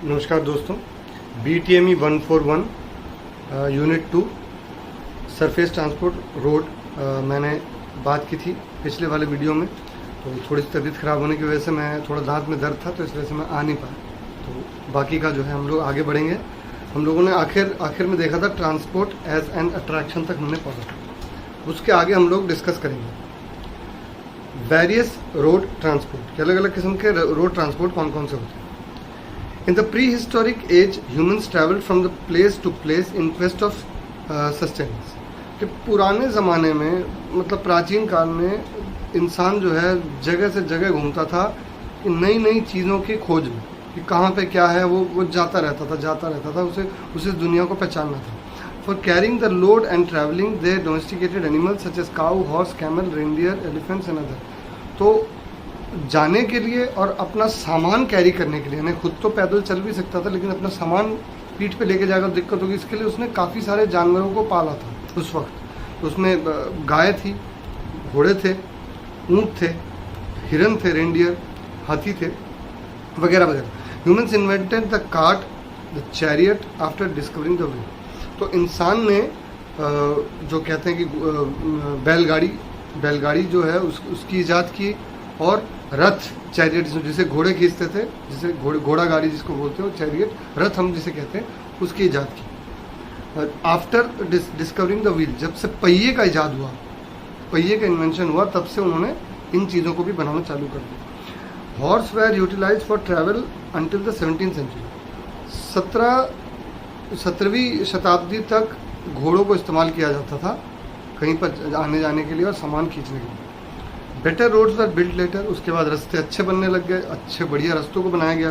नमस्कार दोस्तों, BTME 141 unit 2 surface transport road मैंने बात की थी पिछले वाले वीडियो में। तो थोड़ी सी तबीयत ख़राब होने की वजह से मैं थोड़ा दांत में दर्द था, तो इस वजह से मैं आ नहीं पाया। तो बाकी का जो है हम लोग आगे बढ़ेंगे। हम लोगों ने आखिर में देखा था ट्रांसपोर्ट एज एन अट्रैक्शन तक हमने पढ़ा। उसके आगे हम लोग डिस्कस करेंगे वेरियस रोड ट्रांसपोर्ट के अलग अलग किस्म के रोड ट्रांसपोर्ट कौन कौन से होते हैं। In the prehistoric age, humans traveled from the place to place in quest of sustenance. कि पुराने ज़माने में मतलब प्राचीन काल में इंसान जो है जगह से जगह घूमता था कि नई नई चीज़ों की खोज में, कि कहाँ पे क्या है वो जाता रहता था, उसे दुनिया को पहचानना था। For carrying the load and traveling, they domesticated animals such as cow, horse, camel, reindeer, elephants and other. तो जाने के लिए और अपना सामान कैरी करने के लिए, यानी खुद तो पैदल चल भी सकता था, लेकिन अपना सामान पीठ पे लेके जाकर दिक्कत होगी, इसके लिए उसने काफ़ी सारे जानवरों को पाला था उस वक्त। तो उसमें गाय थी, घोड़े थे, ऊँट थे, हिरन थे, रेंडियर, हाथी थे, वगैरह वगैरह। Humans invented the cart, the chariot after discovering the wheel. तो इंसान ने जो कहते हैं कि बैलगाड़ी जो है उसकी ईजाद की, और रथ, चैरियट जिसे घोड़े खींचते थे, जिसे घोड़ा गाड़ी जिसको बोलते हो, चैरियट, रथ हम जिसे कहते हैं, उसकी ईजाद की। आफ्टर डिस्कवरिंग द व्हील, जब से पहिए का ईजाद हुआ, पहिए का इन्वेंशन हुआ, तब से उन्होंने इन चीज़ों को भी बनाना चालू कर दिया। Horse were utilize for travel until the 17th century. 17वीं शताब्दी तक घोड़ों को इस्तेमाल किया जाता था कहीं पर आने जाने के लिए और सामान खींचने के लिए। Better roads were built later, उसके बाद रास्ते अच्छे बनने लग गए, अच्छे बढ़िया रास्तों को बनाया गया।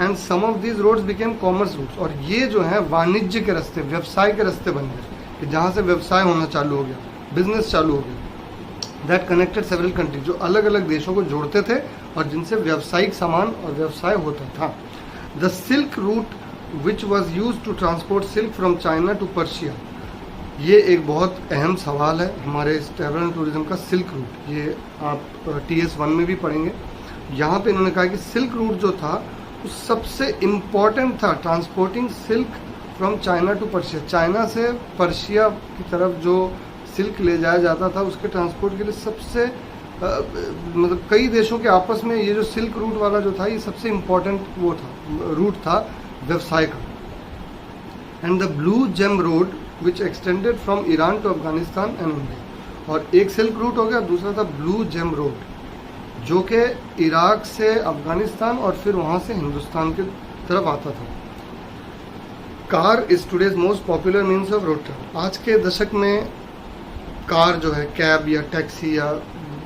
And some of these roads became commerce routes, और ये जो है वाणिज्य के रास्ते, व्यवसाय के रास्ते बन गए, कि जहाँ से व्यवसाय होना चालू हो गया, बिजनेस चालू हो गया। दैट कनेक्टेड सेवरल कंट्रीज, जो अलग अलग देशों को जोड़ते थे और जिनसे व्यावसायिक सामान और व्यवसाय होता था। The silk route which was used to transport silk from China to Persia. ये एक बहुत अहम सवाल है हमारे इस ट्रैवल एंड टूरिज्म का, सिल्क रूट। ये आप TS1 में भी पढ़ेंगे। यहाँ पे इन्होंने कहा कि सिल्क रूट जो था वो सबसे इम्पॉर्टेंट था, transporting silk from China to Persia. China से पर्शिया की तरफ जो सिल्क ले जाया जाता था, उसके ट्रांसपोर्ट के लिए सबसे मतलब कई देशों के आपस में ये जो सिल्क रूट वाला जो था, ये सबसे इम्पॉर्टेंट वो था, रूट था व्यवसाय का। And the blue gem road which extended from Iran to Afghanistan and India. और एक सिल्क रूट हो गया, दूसरा था ब्लू जेम रोड, जो कि इराक से अफगानिस्तान और फिर वहाँ से हिंदुस्तान की तरफ आता था। Car is today's most popular means of road travel. आज के दशक में कार जो है, कैब या टैक्सी या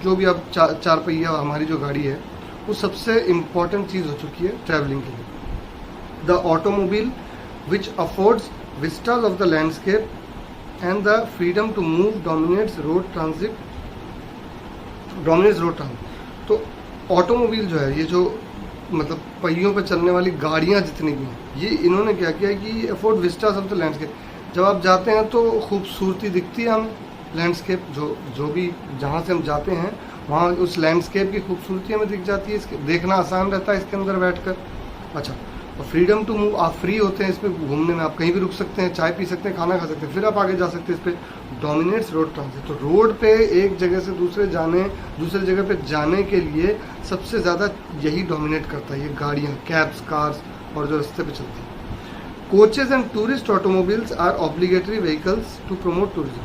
जो भी अब चार पहिया हमारी जो गाड़ी है, वो सबसे इम्पॉर्टेंट चीज़ हो चुकी है ट्रैवलिंग के लिए। The automobile which affords vistas of the landscape and the freedom to move dominates road transit। तो ऑटोमोबाइल जो है, ये जो मतलब पहियों पर चलने वाली गाड़ियाँ जितनी भी हैं, ये इन्होंने क्या किया कि afford Vistas of the landscape. जब आप जाते हैं तो खूबसूरती दिखती है हमें, लैंडस्केप जो भी जहाँ से हम जाते हैं वहाँ उस लैंडस्केप की खूबसूरती हमें दिख जाती है, इसके देखना आसान रहता है इसके अंदर बैठ कर। अच्छा, और फ्रीडम टू मूव, आप फ्री होते हैं इसमें घूमने में, आप कहीं भी रुक सकते हैं, चाय पी सकते हैं, खाना खा सकते हैं, फिर आप आगे जा सकते हैं। इस पर डोमिनेट्स रोड ट्रांसिट। तो रोड पे एक जगह से दूसरे जगह पे जाने के लिए सबसे ज़्यादा यही डोमिनेट करता है, ये गाड़ियाँ, कैब्स, कार्स और जो रास्ते पे चलती हैं। Coaches and tourist automobiles are obligatory vehicles to promote tourism.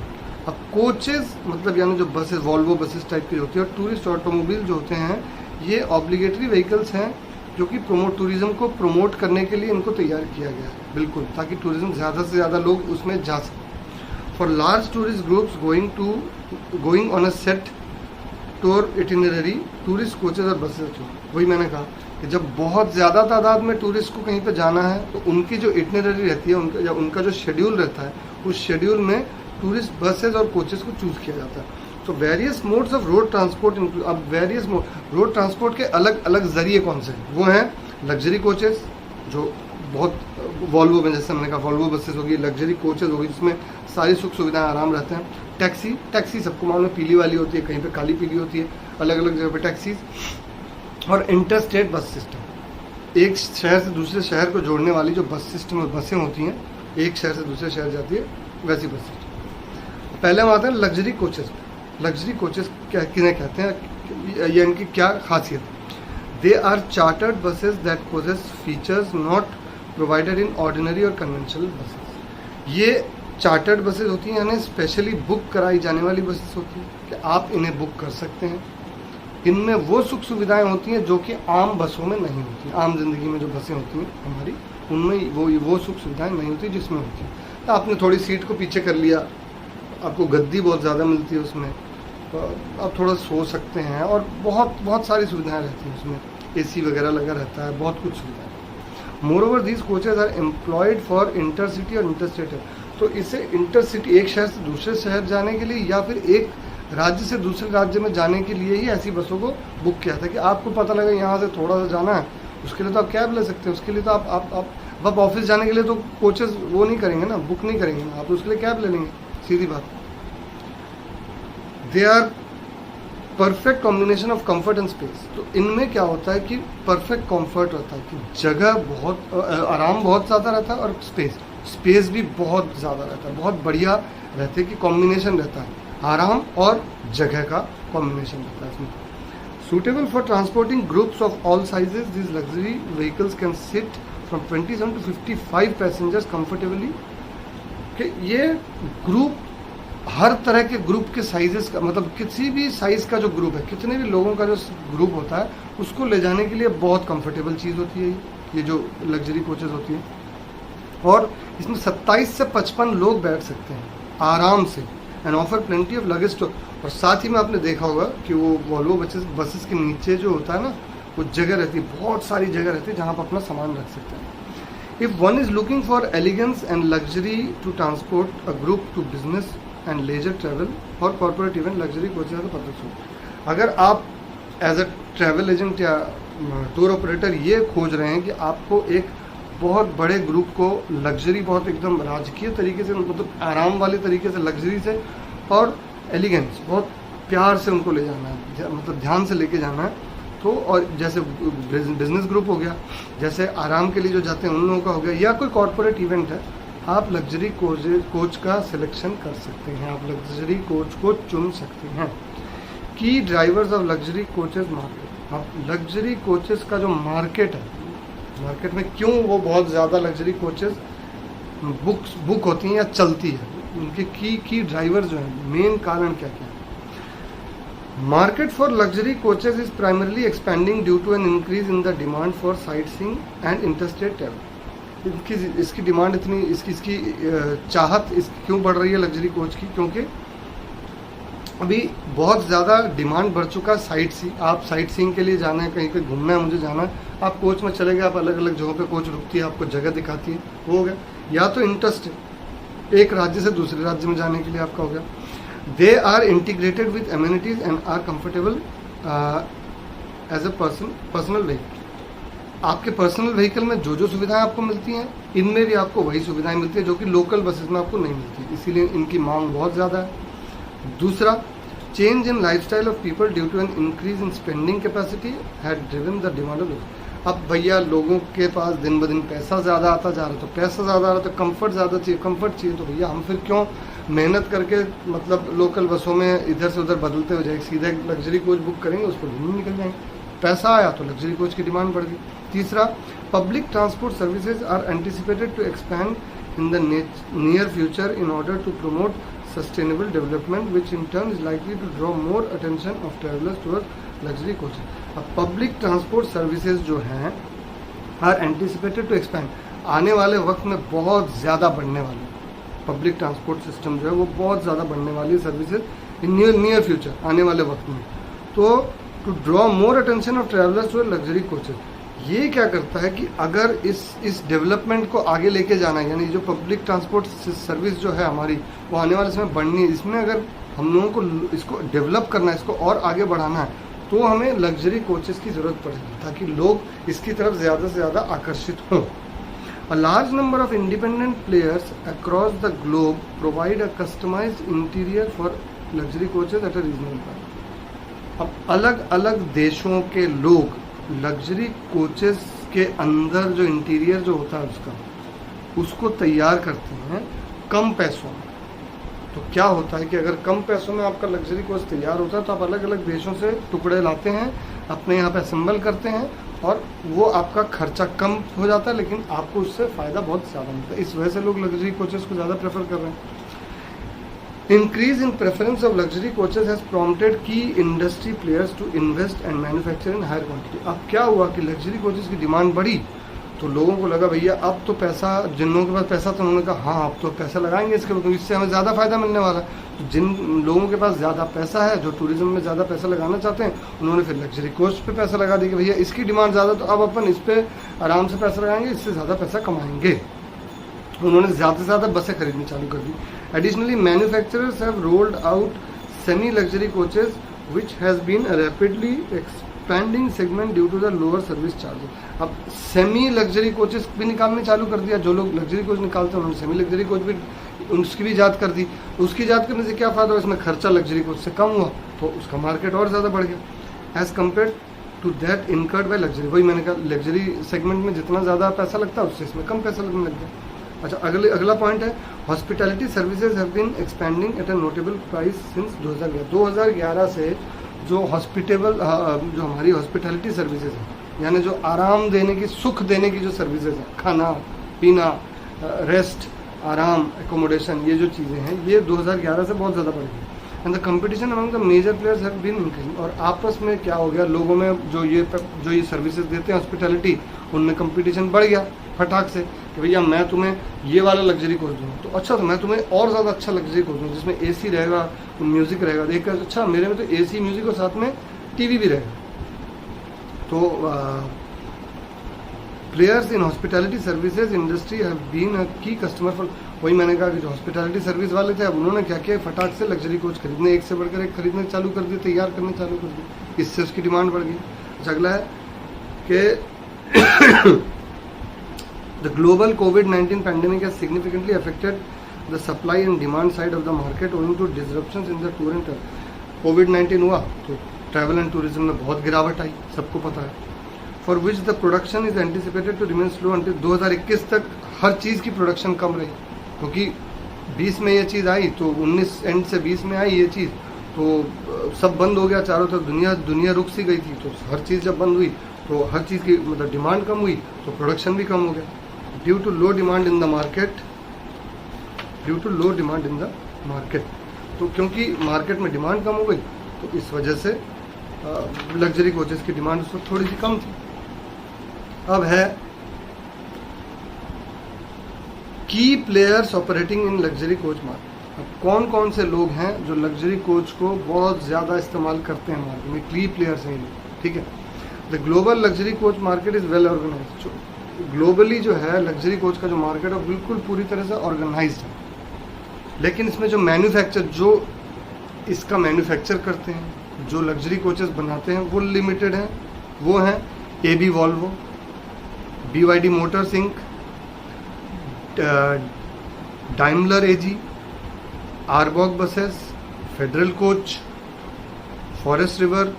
अब कोचेज मतलब यानी जो बसेस, वॉल्वो बसेस टाइप की होती है, और टूरिस्ट ऑटोमोबाइल जो होते हैं, ये ऑब्लिगेटरी व्हीकल्स हैं जो कि टूरिज्म को प्रमोट करने के लिए इनको तैयार किया गया है, बिल्कुल, ताकि टूरिज्म ज़्यादा से ज़्यादा लोग उसमें जा सकें। For large tourist groups going on a set tour itinerary, tourist coaches और बसेज। वही मैंने कहा कि जब बहुत ज़्यादा तादाद में टूरिस्ट को कहीं पर जाना है, तो उनकी जो इटिनरी रहती है, उनका जो शेड्यूल रहता है, उस शेड्यूल में टूरिस्ट बसेज और कोचेज को चूज़ किया जाता है। तो various modes of road transport, अब वेरियस रोड ट्रांसपोर्ट के अलग अलग जरिए कौन से हैं? वो हैं लग्जरी कोचेस, जो बहुत वॉल्वो में, जैसे मैंने कहा वॉल्वो बसेस होगी, लग्जरी कोचेस होगी जिसमें सारी सुख सुविधाएं आराम रहते हैं। टैक्सी सबको मालूम है, पीली वाली होती है, कहीं पे काली पीली होती है, अलग अलग जगह पे टैक्सीज। और इंटरस्टेट बस सिस्टम, एक शहर से दूसरे शहर को जोड़ने वाली जो बस सिस्टम बसें होती हैं, एक शहर से दूसरे शहर जाती है, वैसी बस सिस्टम। पहले हम आते हैं लग्जरी कोचेस। लग्जरी कोचेस क्या किन्हें कहते हैं, या इनकी क्या खासियत? They are chartered buses that possess features not provided in ordinary और कन्वेंशनल बसेस। ये चार्टर्ड बसेस होती हैं, यानी स्पेशली बुक कराई जाने वाली बसेस होती हैं कि आप इन्हें बुक कर सकते हैं। इनमें वो सुख सुविधाएं होती हैं जो कि आम बसों में नहीं होती। आम जिंदगी में जो बसें होती हैं हमारी, उनमें वो सुख सुविधाएं नहीं होती जिसमें होती हैं। तो आपने थोड़ी सीट को पीछे कर लिया, आपको गद्दी बहुत ज़्यादा मिलती है उसमें, तो आप थोड़ा सो सकते हैं, और बहुत सारी सुविधाएं रहती हैं उसमें, एसी वगैरह लगा रहता है, बहुत कुछ सुविधाएं। Moreover these coaches are employed for intercity और इंटरस्टेट। तो इसे इंटरसिटी, एक शहर से दूसरे शहर जाने के लिए या फिर एक राज्य से दूसरे राज्य में जाने के लिए ही ऐसी बसों को बुक किया था कि आपको पता लगा यहाँ से थोड़ा सा जाना है, उसके लिए तो आप कैब ले सकते हैं। उसके लिए तो आप ऑफिस जाने के लिए तो कोचेस वो नहीं करेंगे ना, बुक नहीं करेंगे ना, आप उसके लिए कैब ले लेंगे, सीधी बात। They are perfect combination of comfort and space. तो इनमें क्या होता है कि परफेक्ट कंफर्ट होता है कि जगह बहुत, आराम बहुत ज़्यादा रहता है, और स्पेस भी बहुत ज़्यादा रहता है, बहुत बढ़िया रहते हैं कि कॉम्बिनेशन रहता है, आराम और जगह का कॉम्बिनेशन रहता है इसमें। Suitable for transporting groups of all sizes, this luxury vehicles can sit from 27 to 55 passengers comfortably. कि ये ग्रुप, हर तरह के ग्रुप के साइजेस का, मतलब किसी भी साइज़ का जो ग्रुप है, कितने भी लोगों का जो ग्रुप होता है, उसको ले जाने के लिए बहुत कंफर्टेबल चीज़ होती है ये जो लग्जरी कोचेस होती है। और इसमें 27 से 55 लोग बैठ सकते हैं आराम से, and offer plenty of luggage store. और साथ ही में आपने देखा होगा कि वो वॉल्वो बसेस के नीचे जो होता है ना, वो जगह रहती है, बहुत सारी जगह रहती है जहाँ आप अपना सामान रख सकते हैं। If one is looking for elegance and luxury to transport a group to business and leisure travel और corporate event, luxury coaches are the perfect source. अगर आप एज अ ट्रैवल एजेंट या टूर ऑपरेटर ये खोज रहे हैं कि आपको एक बहुत बड़े ग्रुप को लग्जरी, बहुत एकदम राजकीय तरीके से, मतलब आराम वाले तरीके से, लग्जरी से और एलिगेंस, बहुत प्यार से उनको ले जाना है, मतलब ध्यान से लेके जाना है, तो और जैसे बिजनेस ग्रुप हो गया, जैसे आराम के लिए जो जाते हैं उन लोगों का हो गया, या कोई कॉर्पोरेट इवेंट है, आप लग्जरी कोच का सिलेक्शन कर सकते हैं, आप लग्जरी कोच को चुन सकते हैं। की drivers of luxury coaches market. आप लग्जरी कोचेस का जो मार्केट है, मार्केट में क्यों वो बहुत ज़्यादा लग्जरी कोचेस बुक होती हैं या चलती है, उनके की ड्राइवर जो हैं, मेन कारण क्या क्या है? Market for luxury coaches is primarily expanding due to an increase in the demand for sightseeing and interstate travel. इसकी डिमांड इतनी, इसकी चाहत क्यों बढ़ रही है लग्जरी कोच की? क्योंकि अभी बहुत ज़्यादा डिमांड बढ़ चुका है आप साइट सीइंग के लिए जाना है, कहीं पे घूमना है, मुझे जाना है, आप कोच में चले गए, आप अलग अलग जगहों पे कोच रुकती है, आपको जगह दिखाती है, वो हो गया। या तो इंटरेस्ट है, एक राज्य से दूसरे राज्य में जाने के लिए आपका हो गया। They are integrated with amenities and are comfortable as a personal vehicle. आपके पर्सनल व्हीकल में जो सुविधाएं आपको मिलती हैं, इनमें भी आपको वही सुविधाएं मिलती है जो कि लोकल बसेस में आपको नहीं मिलती, इसीलिए इनकी मांग बहुत ज़्यादा है। दूसरा, change in lifestyle of people due to an increase in spending capacity had driven the demand of. अब भैया लोगों के पास दिन ब दिन पैसा ज़्यादा आता जा रहा है, तो पैसा ज़्यादा आ रहा है तो कंफर्ट ज़्यादा चाहिए, कंफर्ट चाहिए, तो भैया हम फिर क्यों मेहनत करके, मतलब लोकल बसों में इधर से उधर बदलते हो जाएंगे, सीधा एक लग्जरी कोच बुक करेंगे, उस पर घूमने निकल जाएंगे, पैसा आया तो लग्जरी कोच की डिमांड बढ़ गई। तीसरा, public transport services are anticipated to expand in the near future in order to promote sustainable development, which in turn is likely to draw more attention of travelers towards luxury coaches. अब public transport services जो हैं are anticipated to expand, आने वाले वक्त में बहुत ज़्यादा बढ़ने वाली, पब्लिक ट्रांसपोर्ट सिस्टम जो है वो बहुत ज़्यादा बढ़ने वाली सर्विसेज इन नियर फ्यूचर, आने वाले वक्त में। तो to draw more attention of travellers to luxury coaches, ये क्या करता है कि अगर इस डेवलपमेंट को आगे लेके जाना है, यानी जो पब्लिक ट्रांसपोर्ट सर्विस जो है हमारी, वो आने वाले समय बढ़नी है, इसमें अगर हम लोगों को इसको डेवलप करना है, इसको और आगे बढ़ाना है, तो हमें लग्जरी कोचेस की ज़रूरत पड़ेगी ताकि लोग इसकी तरफ ज़्यादा से ज़्यादा आकर्षित हों। A large number of independent players across the globe provide a customized interior for luxury coaches at a reasonable price. अब अलग अलग देशों के लोग लग्जरी कोचेस उसके अंदर जो इंटीरियर जो होता है उसको तैयार करते हैं कम पैसों में। तो क्या होता है कि अगर कम पैसों में आपका लग्जरी कोच तैयार होता है तो आप अलग अलग देशों से टुकड़े लाते हैं, अपने यहाँ पे असेंबल करते हैं और वो आपका खर्चा कम हो जाता है, लेकिन आपको उससे फ़ायदा बहुत ज़्यादा मिलता है। इस वजह से लोग लग्जरी कोचेस को ज़्यादा प्रेफर कर रहे हैं। Increase in preference of luxury coaches has prompted key industry players to invest and manufacture in higher quantity. अब क्या हुआ कि लग्जरी कोचेस की डिमांड बढ़ी तो लोगों को लगा भैया अब तो पैसा, जिन लोगों के पास पैसा तो उन्होंने कहा हाँ अब तो पैसा लगाएंगे इसके ऊपर, इससे हमें ज़्यादा फायदा मिलने वाला है। तो जिन लोगों के पास ज़्यादा पैसा है, जो टूरिज्म में ज़्यादा पैसा लगाना चाहते हैं, उन्होंने फिर लग्जरी कोच पे पैसा लगा दिया कि भैया इसकी डिमांड ज़्यादा, तो अब अपन इस पर आराम से पैसा लगाएंगे, इससे ज़्यादा पैसा कमाएंगे। उन्होंने ज़्यादा से ज़्यादा बसें खरीदनी चालू कर दी। Additionally manufacturers have rolled out semi luxury coaches which has been rapidly expanding segment due to the lower service charges. अब सेमी लग्जरी कोचेस भी निकालने चालू कर दिया। जो लोग लग्जरी कोच निकालते हैं उन्होंने सेमी लग्जरी कोच भी, उसकी भी ईजाद कर दी। उसकी ईजाद करने से क्या फ़ायदा हुआ, इसमें खर्चा लग्जरी कोच से कम हुआ तो उसका मार्केट और ज़्यादा बढ़ गया as compare to that incurred by luxury. वही मैंने कहा लग्जरी सेगमेंट में जितना ज़्यादा पैसा लगता है उससे इसमें कम पैसा लगने लग गया। अच्छा, अगला पॉइंट है hospitality services have been expanding at a notable price since 2011 से जो जो हमारी हॉस्पिटैलिटी सर्विसेज हैं, यानी जो आराम देने की, सुख देने की जो सर्विसेज हैं, खाना पीना, रेस्ट, आराम, एकोमोडेशन, ये जो चीज़ें हैं ये 2011 से बहुत ज़्यादा बढ़ गई। And the competition among the major players have been increasing. और आपस में क्या हो गया, लोगों में जो ये सर्विसेज देते हैं हॉस्पिटैलिटी, उनमें कंपटीशन बढ़ गया फटाक से कि भैया मैं तुम्हें ये वाला लग्जरी कोच दूँगा तो अच्छा, तो मैं तुम्हें और ज़्यादा अच्छा लग्जरी कोच दूँगा जिसमें एसी रहेगा, म्यूज़िक रहेगा। देख कर अच्छा, मेरे में तो एसी, म्यूज़िक और साथ में टीवी भी रहेगा। तो players in hospitality services industry have been a key customer for. वही मैंने कहा कि जो हॉस्पिटैलिटी सर्विस वाले थे अब उन्होंने क्या किया, फटाक से लग्जरी कोच खरीदने, एक से बढ़कर एक खरीदने चालू कर दिए, तैयार करने चालू कर दिए। इससे उसकी डिमांड बढ़ गई। अगला है कि the global COVID-19 pandemic has significantly affected the supply and demand side of the market owing to disruptions in the tour and travel. COVID-19 हुआ तो ट्रैवल एंड टूरिज्म में बहुत गिरावट आई, सबको पता है। For which the production is anticipated to remain slow until 2021 तक। हर चीज़ की प्रोडक्शन कम रही क्योंकि 20 में ये चीज़ आई तो 19 एंड से 20 में आई ये चीज़, तो सब बंद हो गया चारों तरफ, दुनिया रुक सी गई थी। तो हर चीज़ जब बंद हुई तो हर चीज़ की मतलब डिमांड कम हुई तो प्रोडक्शन भी कम हो गया। Due to low demand in the market, तो क्योंकि मार्केट में डिमांड कम हो गई तो इस वजह से लग्जरी कोचेस की डिमांड उस वक्त थोड़ी सी कम थी। अब है की players operating in luxury coach market. अब कौन कौन से लोग हैं जो लग्जरी कोच को बहुत ज़्यादा इस्तेमाल करते हैं मार्केट में, की प्लेयर्स हैं, ठीक है। The global luxury coach market is well organize. Globally जो है लग्जरी कोच का जो मार्केट है बिल्कुल पूरी तरह से ऑर्गेनाइज्ड है, लेकिन इसमें जो इसका मैन्युफैक्चर करते हैं, जो लग्जरी कोचेस बनाते हैं वो लिमिटेड हैं। वो हैं AB Volvo, BYD Motors Inc, Daimler AG, Arboc buses, Federal Coach, Forest River,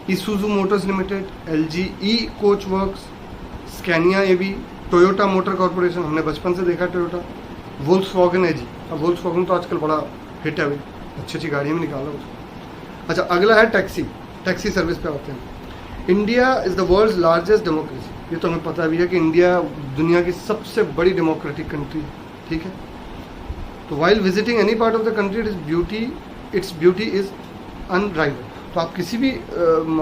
Isuzu Motors Limited, LG E Coach Works, Scania AB, Toyota Motor Corporation, हमने बचपन से देखा टोयोटा, वोल्क्सवैगन AG। अब वोल्क्सवैगन तो आजकल बड़ा हिट है भाई, अच्छी अच्छी गाड़ियाँ में निकाला उसको। अच्छा, अगला है टैक्सी सर्विस पे आते हैं। India is the world's largest democracy. ये तो हमें पता भी है कि इंडिया दुनिया की सबसे बड़ी डेमोक्रेटिक कंट्री है, ठीक है। तो while visiting any part of the country its beauty is unrivalled. तो आप किसी भी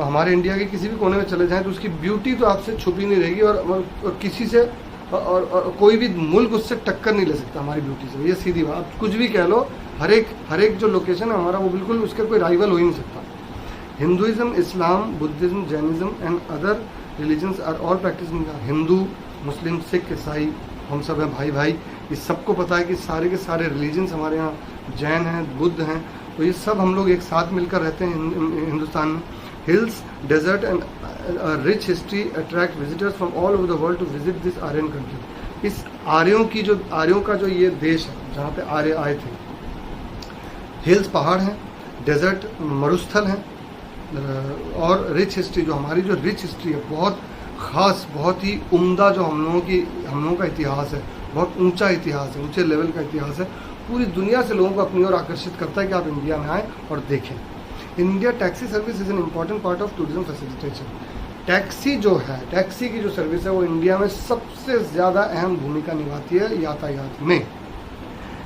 हमारे इंडिया के किसी भी कोने में चले जाएं तो उसकी ब्यूटी तो आपसे छुपी नहीं रहेगी, और किसी से और कोई भी मुल्क उससे टक्कर नहीं ले सकता हमारी ब्यूटी से। ये सीधी बात, आप कुछ भी कह लो, हर एक जो लोकेशन है हमारा वो बिल्कुल उसके कोई राइवल हो ही नहीं सकता। Hinduism, Islam, Buddhism, Jainism and other religions are all practising. हिंदू, मुस्लिम, सिख, ईसाई, हम सब हैं भाई भाई। ये सबको पता है कि सारे के सारे रिलीजन्स हमारे यहाँ, जैन हैं, बुद्ध हैं, तो ये सब हम लोग एक साथ मिलकर रहते हैं हिंदुस्तान में। Hills, desert and rich history attract visitors from all over the world to visit this Aryan country. इस आर्यों का जो ये देश है जहाँ पे आर्य आए थे, हिल्स पहाड़ हैं, डेजर्ट मरुस्थल हैं, और रिच हिस्ट्री, जो हमारी जो रिच हिस्ट्री है, बहुत ख़ास, बहुत ही उम्दा जो हम लोगों का इतिहास है, बहुत ऊंचा इतिहास है, ऊंचे लेवल का इतिहास है, पूरी दुनिया से लोगों को अपनी ओर आकर्षित करता है कि आप इंडिया में आएँ और देखें। India taxi service is an important part of tourism facilitation. Taxi जो है, टैक्सी की जो सर्विस है वो इंडिया में सबसे ज़्यादा अहम भूमिका निभाती है यातायात में।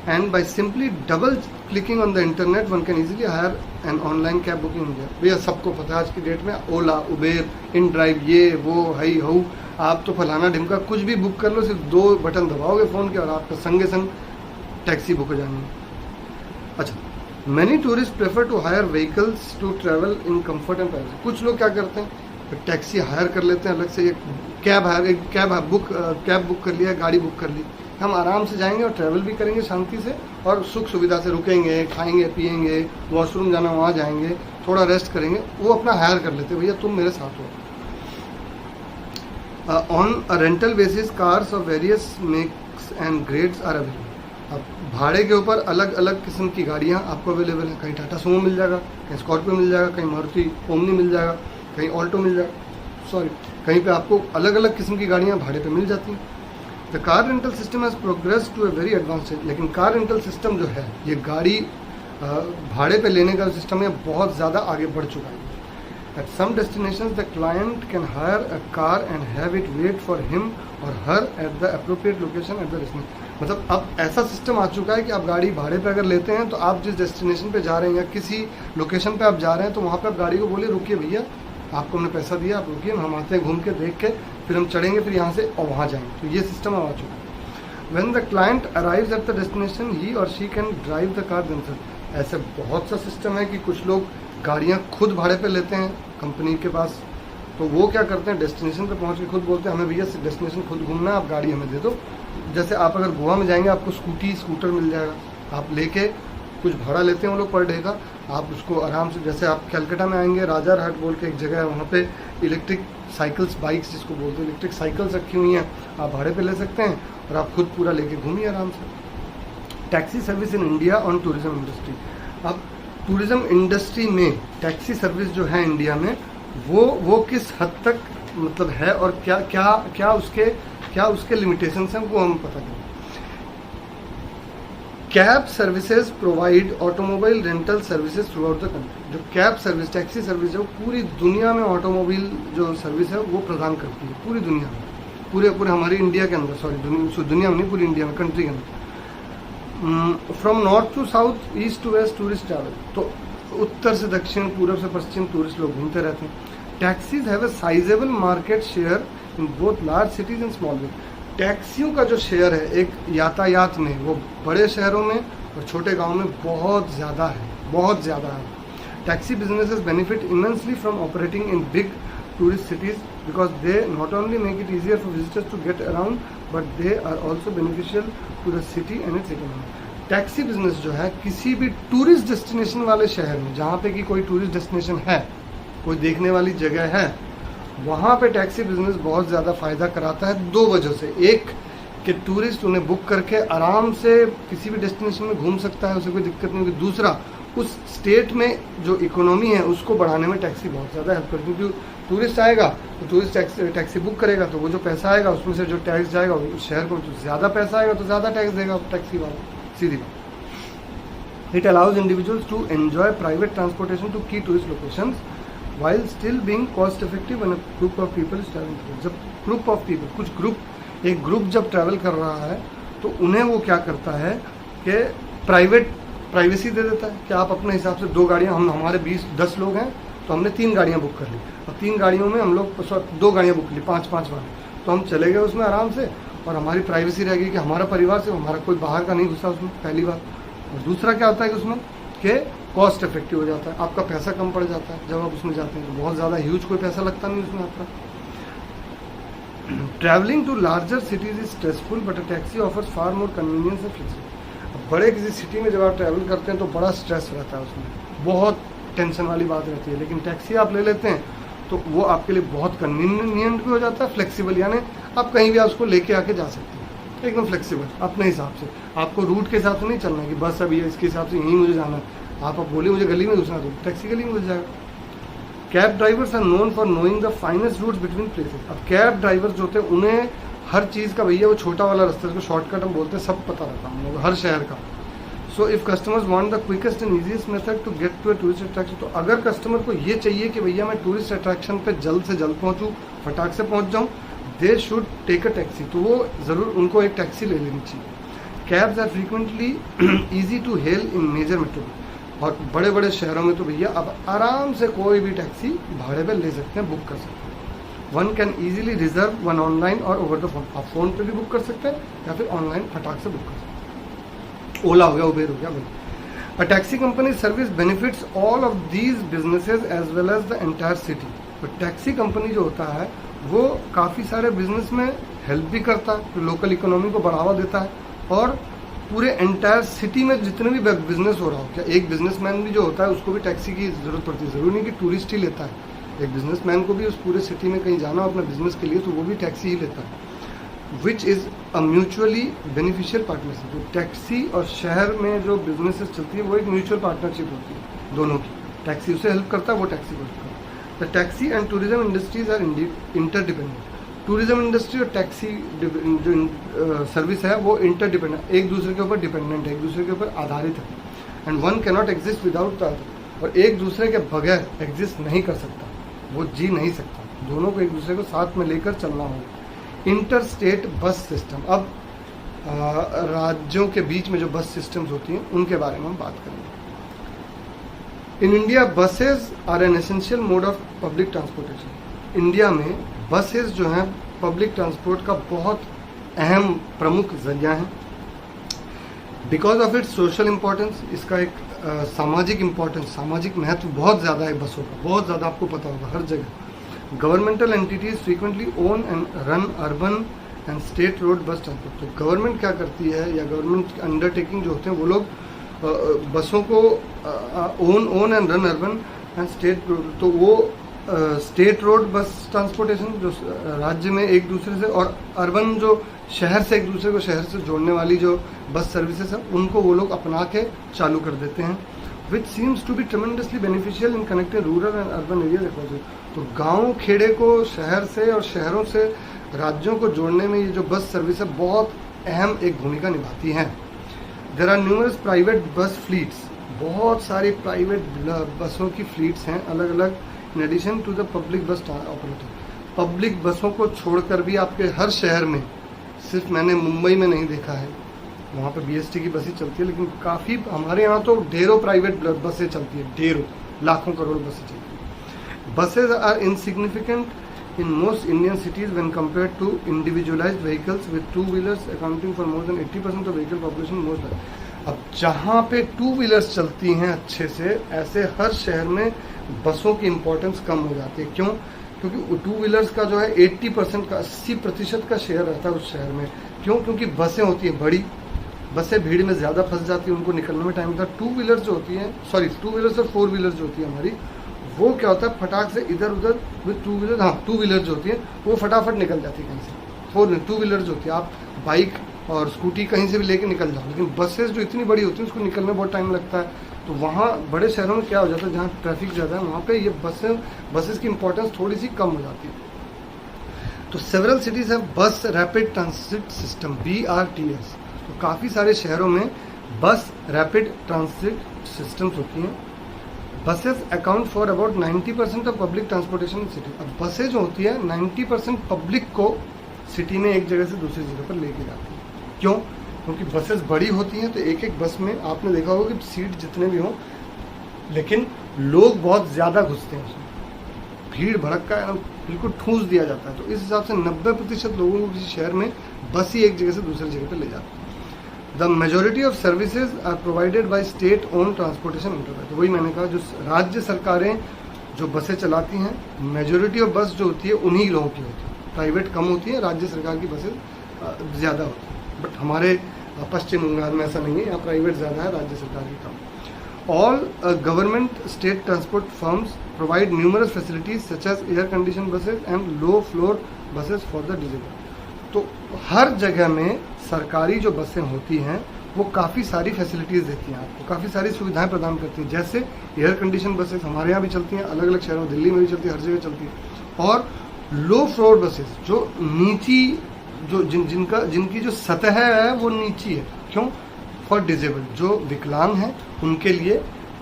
And by simply double clicking on the internet one can easily hire an online cab booking India. भैया सबको पता है आज की डेट में ओला, उबेर, इन ड्राइव, ये वो हई हऊ, आप तो फलाना ढिमका कुछ भी बुक कर लो, सिर्फ 2 बटन दबाओगे फ़ोन के और आपका संगे संग टैक्सी बुक हो जानी है। अच्छा, many tourist prefer to hire vehicles to travel in comfort and privacy. कुछ लोग क्या करते हैं, टैक्सी हायर कर लेते हैं, अलग से एक कैब बुक कर लिया, गाड़ी बुक कर ली, हम आराम से जाएंगे और ट्रैवल भी करेंगे शांति से और सुख सुविधा से, रुकेंगे, खाएंगे पिएंगे, वॉशरूम जाना वहाँ जाएंगे, थोड़ा रेस्ट करेंगे, वो अपना हायर कर लेते हैं, भैया तुम मेरे साथ हो। On a rental basis cars of various makes and grades are available. अब भाड़े के ऊपर अलग अलग किस्म की गाड़ियाँ आपको अवेलेबल हैं। कहीं टाटा सुमो मिल जाएगा, कहीं स्कॉर्पियो मिल जाएगा, कहीं मारुति ओमनी मिल जाएगा, कहीं ऑल्टो मिल जाएगा, कहीं पे आपको अलग अलग किस्म की गाड़ियाँ भाड़े पे मिल जाती हैं। The car rental system has progress to a very advance stage. लेकिन कार रेंटल सिस्टम जो है, ये गाड़ी भाड़े पे लेने का सिस्टम है, बहुत ज़्यादा आगे बढ़ चुका है। At some destinations the client can hire a car and have it wait for him or her at the appropriate location at the destination. मतलब अब ऐसा सिस्टम आ चुका है कि आप गाड़ी भाड़े पे अगर लेते हैं तो आप जिस डेस्टिनेशन पे जा रहे हैं या किसी लोकेशन पे आप जा रहे हैं तो वहाँ पे आप गाड़ी को बोलिए रुकिए भैया, आपको हमने पैसा दिया, आप रुकिए, हम आते हैं घूम के देख के, फिर हम चढ़ेंगे, फिर यहाँ से और वहाँ जाएंगे। तो ये सिस्टम आ चुका है। When the client arrives at the destination he or she can drive the car themselves. ऐसे बहुत सा सिस्टम है कि कुछ लोग गाड़ियाँ खुद भाड़े पे लेते हैं कंपनी के पास, तो वो क्या करते हैं, डेस्टिनेशन पे पहुँच के खुद बोलते हैं हमें भैया डेस्टिनेशन खुद घूमना है, आप गाड़ी हमें दे दो। जैसे आप अगर गोवा में जाएंगे आपको स्कूटर मिल जाएगा, आप लेके कुछ भाड़ा लेते हैं वो लोग पर डे का, आप उसको आराम से, जैसे आप कलकत्ता में आएंगे, राजा रहाट बोल के एक जगह है, वहाँ पे इलेक्ट्रिक साइकिल्स, बाइक्स जिसको बोलते हैं, इलेक्ट्रिक साइकिल्स रखी हुई हैं, आप भाड़े पे ले सकते हैं और आप खुद पूरा लेके घूमिए आराम से। Taxi service in India on tourism industry. अब टूरिज्म इंडस्ट्री में टैक्सी सर्विस जो है इंडिया में वो किस हद तक मतलब है और क्या उसके लिमिटेशंस हैं वो हम पता करें। Cab services provide automobile rental services through out the country. जो कैब सर्विस, टैक्सी सर्विस है, वो पूरी दुनिया में ऑटोमोबाइल जो सर्विस है वो प्रदान करती है, पूरी दुनिया में, पूरे हमारी इंडिया के अंदर, दुनिया में नहीं, पूरी इंडिया में, कंट्री के अंदर। From north to south, east to west tourist travel. तो उत्तर से दक्षिण, पूर्व से पश्चिम टूरिस्ट लोग घूमते रहते हैं। Taxis have a sizeable market share in both large cities and small village. टैक्सियों का जो शेयर है एक यातायात में, वो बड़े शहरों में और छोटे गांव में बहुत ज़्यादा है। Taxi businesses benefit immensely from operating in big tourist cities because they not only make it easier for visitors to get around but they are also beneficial to the city and its economy. Taxi business जो है किसी भी tourist destination वाले शहर में, जहाँ पे कि कोई टूरिस्ट डेस्टिनेशन है, कोई देखने वाली जगह है, वहाँ पे टैक्सी बिजनेस बहुत ज़्यादा फ़ायदा कराता है 2 वजह से। एक कि टूरिस्ट उन्हें बुक करके आराम से किसी भी डेस्टिनेशन में घूम सकता है, उसे कोई दिक्कत नहीं होगी। दूसरा, उस स्टेट में जो इकोनॉमी है उसको बढ़ाने में टैक्सी बहुत ज़्यादा हेल्प करती है, क्योंकि टूरिस्ट आएगा तो टूरिस्ट टैक्सी बुक करेगा तो वो जो पैसा आएगा उसमें से जो टैक्स जाएगा उस शहर को, जो ज़्यादा पैसा आएगा तो ज़्यादा टैक्स देगा टैक्सी वाला, सीधी बात। It allows individuals to enjoy private transportation to key tourist locations while still being cost effective when a group of people is traveling together। जब ग्रुप ऑफ पीपल, एक ग्रुप जब ट्रैवल कर रहा है तो उन्हें वो क्या करता है कि प्राइवेसी दे देता है कि आप अपने हिसाब से 2 गाड़ियाँ, हमारे 20-10 लोग हैं तो हमने 3 गाड़ियाँ बुक कर ली और 3 गाड़ियों में हम लोग 2 गाड़ियाँ बुक ली, 5-5 वाले, तो हम चले गए उसमें आराम से और हमारी प्राइवेसी रहेगी कि हमारा परिवार से हमारा कोई बाहर का नहीं घुसा उसमें, पहली बात। और दूसरा क्या होता है कि उसमें कि कॉस्ट इफेक्टिव हो जाता है, आपका पैसा कम पड़ जाता है जब आप उसमें जाते हैं, तो बहुत ज़्यादा ह्यूज कोई पैसा लगता नहीं उसमें आपका। Travelling to larger cities is stressful but a taxi offers far more convenience and flexibility. बड़े किसी सिटी में जब आप ट्रैवल करते हैं तो बड़ा स्ट्रेस रहता है उसमें, बहुत टेंशन वाली बात रहती है, लेकिन टैक्सी आप ले लेते हैं तो वो आपके लिए बहुत कन्वीनियंट भी हो जाता है, फ्लेक्सिबल, यानी आप कहीं भी आप उसको लेके आके जा सकते हैं एकदम फ्लेक्सिबल अपने हिसाब से। आपको रूट के हिसाब से नहीं चलना है कि बस अभी इसके हिसाब से यहीं मुझे जाना है, आप बोलिए मुझे गली में घुसना, तो टैक्सी गली में घुस जाएगा। Cab drivers are known for knowing the finest routes between places. अब कैब ड्राइवर्स जो होते हैं उन्हें हर चीज़ का, भैया वो छोटा वाला रास्ता जिसको शॉर्टकट हम बोलते हैं, सब पता रहता है हम लोग हर शहर का। So if customers want the quickest and easiest method to get to a tourist attraction, तो अगर कस्टमर को ये चाहिए कि भैया मैं टूरिस्ट अट्रैक्शन पे जल्द से जल्द पहुँचूँ, फटाक से पहुँच जाऊँ, they should take a taxi, तो वो ज़रूर उनको एक टैक्सी ले लेनी चाहिए। Cabs are frequently easy to hail in major metro, और बड़े बड़े शहरों में तो भैया अब आराम से कोई भी टैक्सी भाड़े पे ले सकते हैं, बुक कर सकते हैं। One can easily reserve one online और ओवर द फोन, आप फ़ोन पे भी बुक कर सकते हैं या फिर ऑनलाइन फटाक से बुक कर सकते हैं। ओला हो गया, उबेर हो गया भाई। A taxi company service benefits all of these businesses as well as the entire city. तो टैक्सी कंपनी जो होता है वो काफ़ी सारे बिजनेस में हेल्प भी करता है, तो लोकल इकोनॉमी को बढ़ावा देता है, और पूरे एंटायर सिटी में जितने भी बिजनेस हो रहा हो, क्या एक बिजनेसमैन भी जो होता है उसको भी टैक्सी की ज़रूरत पड़ती है, ज़रूरी नहीं कि टूरिस्ट ही लेता है, एक बिजनेसमैन को भी उस पूरे सिटी में कहीं जाना हो अपने बिजनेस के लिए तो वो भी टैक्सी ही लेता है। Which is a mutually beneficial partnership. तो टैक्सी और शहर में जो बिजनेसेस चलती है वो एक म्यूचुअल पार्टनरशिप होती है दोनों की, टैक्सी उसे हेल्प करता है, वो टैक्सी को हेल्प करता है। The taxi and tourism industries are interdependent. Tourism industry और टैक्सी जो सर्विस है वो इंटरडिपेंडेंट, एक दूसरे के ऊपर डिपेंडेंट है, एक दूसरे के ऊपर आधारित है। And one can not exist without the other, और एक दूसरे के बगैर एग्जिस्ट नहीं कर सकता, वो जी नहीं सकता, दोनों को एक दूसरे को साथ में लेकर चलना होगा। इंटर स्टेट बस सिस्टम, अब राज्यों के बीच में जो बस सिस्टम्स होती हैं उनके बारे में हम बात करेंगे। In India buses are an essential mode of public transportation. India में बसेस जो हैं पब्लिक ट्रांसपोर्ट का बहुत अहम प्रमुख जरिया है। Because of its social importance, इसका एक सामाजिक इम्पोर्टेंस, सामाजिक महत्व बहुत ज़्यादा है बसों का, बहुत ज़्यादा, आपको पता होगा हर जगह। Governmental entities frequently own and run urban and state road bus transport. तो गवर्नमेंट क्या करती है, या गवर्नमेंट अंडरटेकिंग जो होते हैं वो लोग बसों को own and run urban and state, तो वो स्टेट रोड बस ट्रांसपोर्टेशन जो राज्य में एक दूसरे से, और अर्बन जो शहर से एक दूसरे को शहर से जोड़ने वाली जो बस सर्विसेज हैं उनको वो लोग अपना के चालू कर देते हैं। Which seems to be tremendously beneficial in connecting rural and urban area. तो गांव खेड़े को शहर से और शहरों से राज्यों को जोड़ने में ये जो बस सर्विस है बहुत अहम एक भूमिका निभाती हैं। There are numerous private bus fleets, बहुत सारी प्राइवेट बसों की फ्लीट्स हैं अलग अलग। In addition to the public bus operator, public बसों को छोड़कर भी आपके हर शहर में, सिर्फ मैंने मुंबई में नहीं देखा है, वहाँ पे बीएसटी की बसें चलती है, लेकिन काफ़ी हमारे यहाँ तो ढेरों प्राइवेट बसें चलती है, ढेरों लाखों करोड़ बसें चलती है। Buses are insignificant in most Indian cities when compared to individualised vehicles with two wheelers accounting for more than 80% of vehicle population most. अब जहाँ पे टू व्हीलर्स चलती हैं अच्छे से, ऐसे हर शहर में बसों की इम्पोर्टेंस कम हो जाती है। क्यों? क्योंकि टू व्हीलर्स का जो है 80% का 80% का शेयर रहता है उस शहर में। क्यों? क्योंकि बसें होती है बड़ी, बसें भीड़ में ज़्यादा फंस जाती है, उनको निकलने में टाइम लगता है। टू व्हीलर्स जो होती हैं, सॉरी टू व्हीलर्स और फोर व्हीलर्स जो होती है हमारी, वो क्या होता है फटाक से इधर उधर विद टू व्हीलर, हाँ टू व्हीलर जो होती है वो फटाफट निकल जाती है कहीं से। टू व्हीलर जो होती है आप बाइक और स्कूटी कहीं से भी लेके निकल जाओ, लेकिन बसेस जो इतनी बड़ी होती है उसको निकलने में बहुत टाइम लगता है। तो वहाँ बड़े शहरों में क्या हो जाता है, जहाँ ट्रैफिक ज़्यादा है वहाँ पे ये बसेस की इंपॉर्टेंस थोड़ी सी कम हो जाती है। तो सेवरल सिटीज़ है बस रैपिड ट्रांसिट सिस्टम, BRTS। तो काफ़ी सारे शहरों में बस रैपिड ट्रांसिट सिस्टम्स होती हैं। Buses account for about 90% of public transportation in city. अब बसेज जो होती है 90% पब्लिक को सिटी में एक जगह से दूसरी जगह पर लेके जाती है। क्यों? क्योंकि बसेस बड़ी होती हैं, तो एक एक बस में आपने देखा होगा कि सीट जितने भी हों, लेकिन लोग बहुत ज़्यादा घुसते हैं उसमें, भीड़ भड़का है, बिल्कुल ठूंस दिया जाता है। तो इस हिसाब से 90% लोगों को किसी शहर में बस ही एक जगह से दूसरी जगह पर ले जाती है। The majority of services are provided by state own transportation enterprise. तो वही मैंने कहा, जो राज्य सरकारें जो बसें चलाती हैं, मेजोरिटी ऑफ बस जो होती है उन्हीं लोगों की होती है, प्राइवेट कम होती है, राज्य सरकार की बसें ज़्यादा होती है। बट हमारे पश्चिम बंगाल में ऐसा नहीं है, यहाँ प्राइवेट ज़्यादा है, राज्य सरकार की कम। All government state transport firms provide numerous facilities such as air condition buses and low floor buses for the disabled. तो हर जगह में सरकारी जो बसें होती हैं वो काफ़ी सारी फैसिलिटीज़ देती हैं आपको, काफ़ी सारी सुविधाएं प्रदान करती हैं। जैसे एयर कंडीशन बसेस हमारे यहाँ भी चलती हैं, अलग अलग शहरों, दिल्ली में भी चलती है, हर जगह चलती है। और लो फ्लोर बसेस जो नीची, जो जिनकी जो सतह है वो नीची है, क्यों? फॉर डिजेबल, जो विकलांग हैं उनके लिए,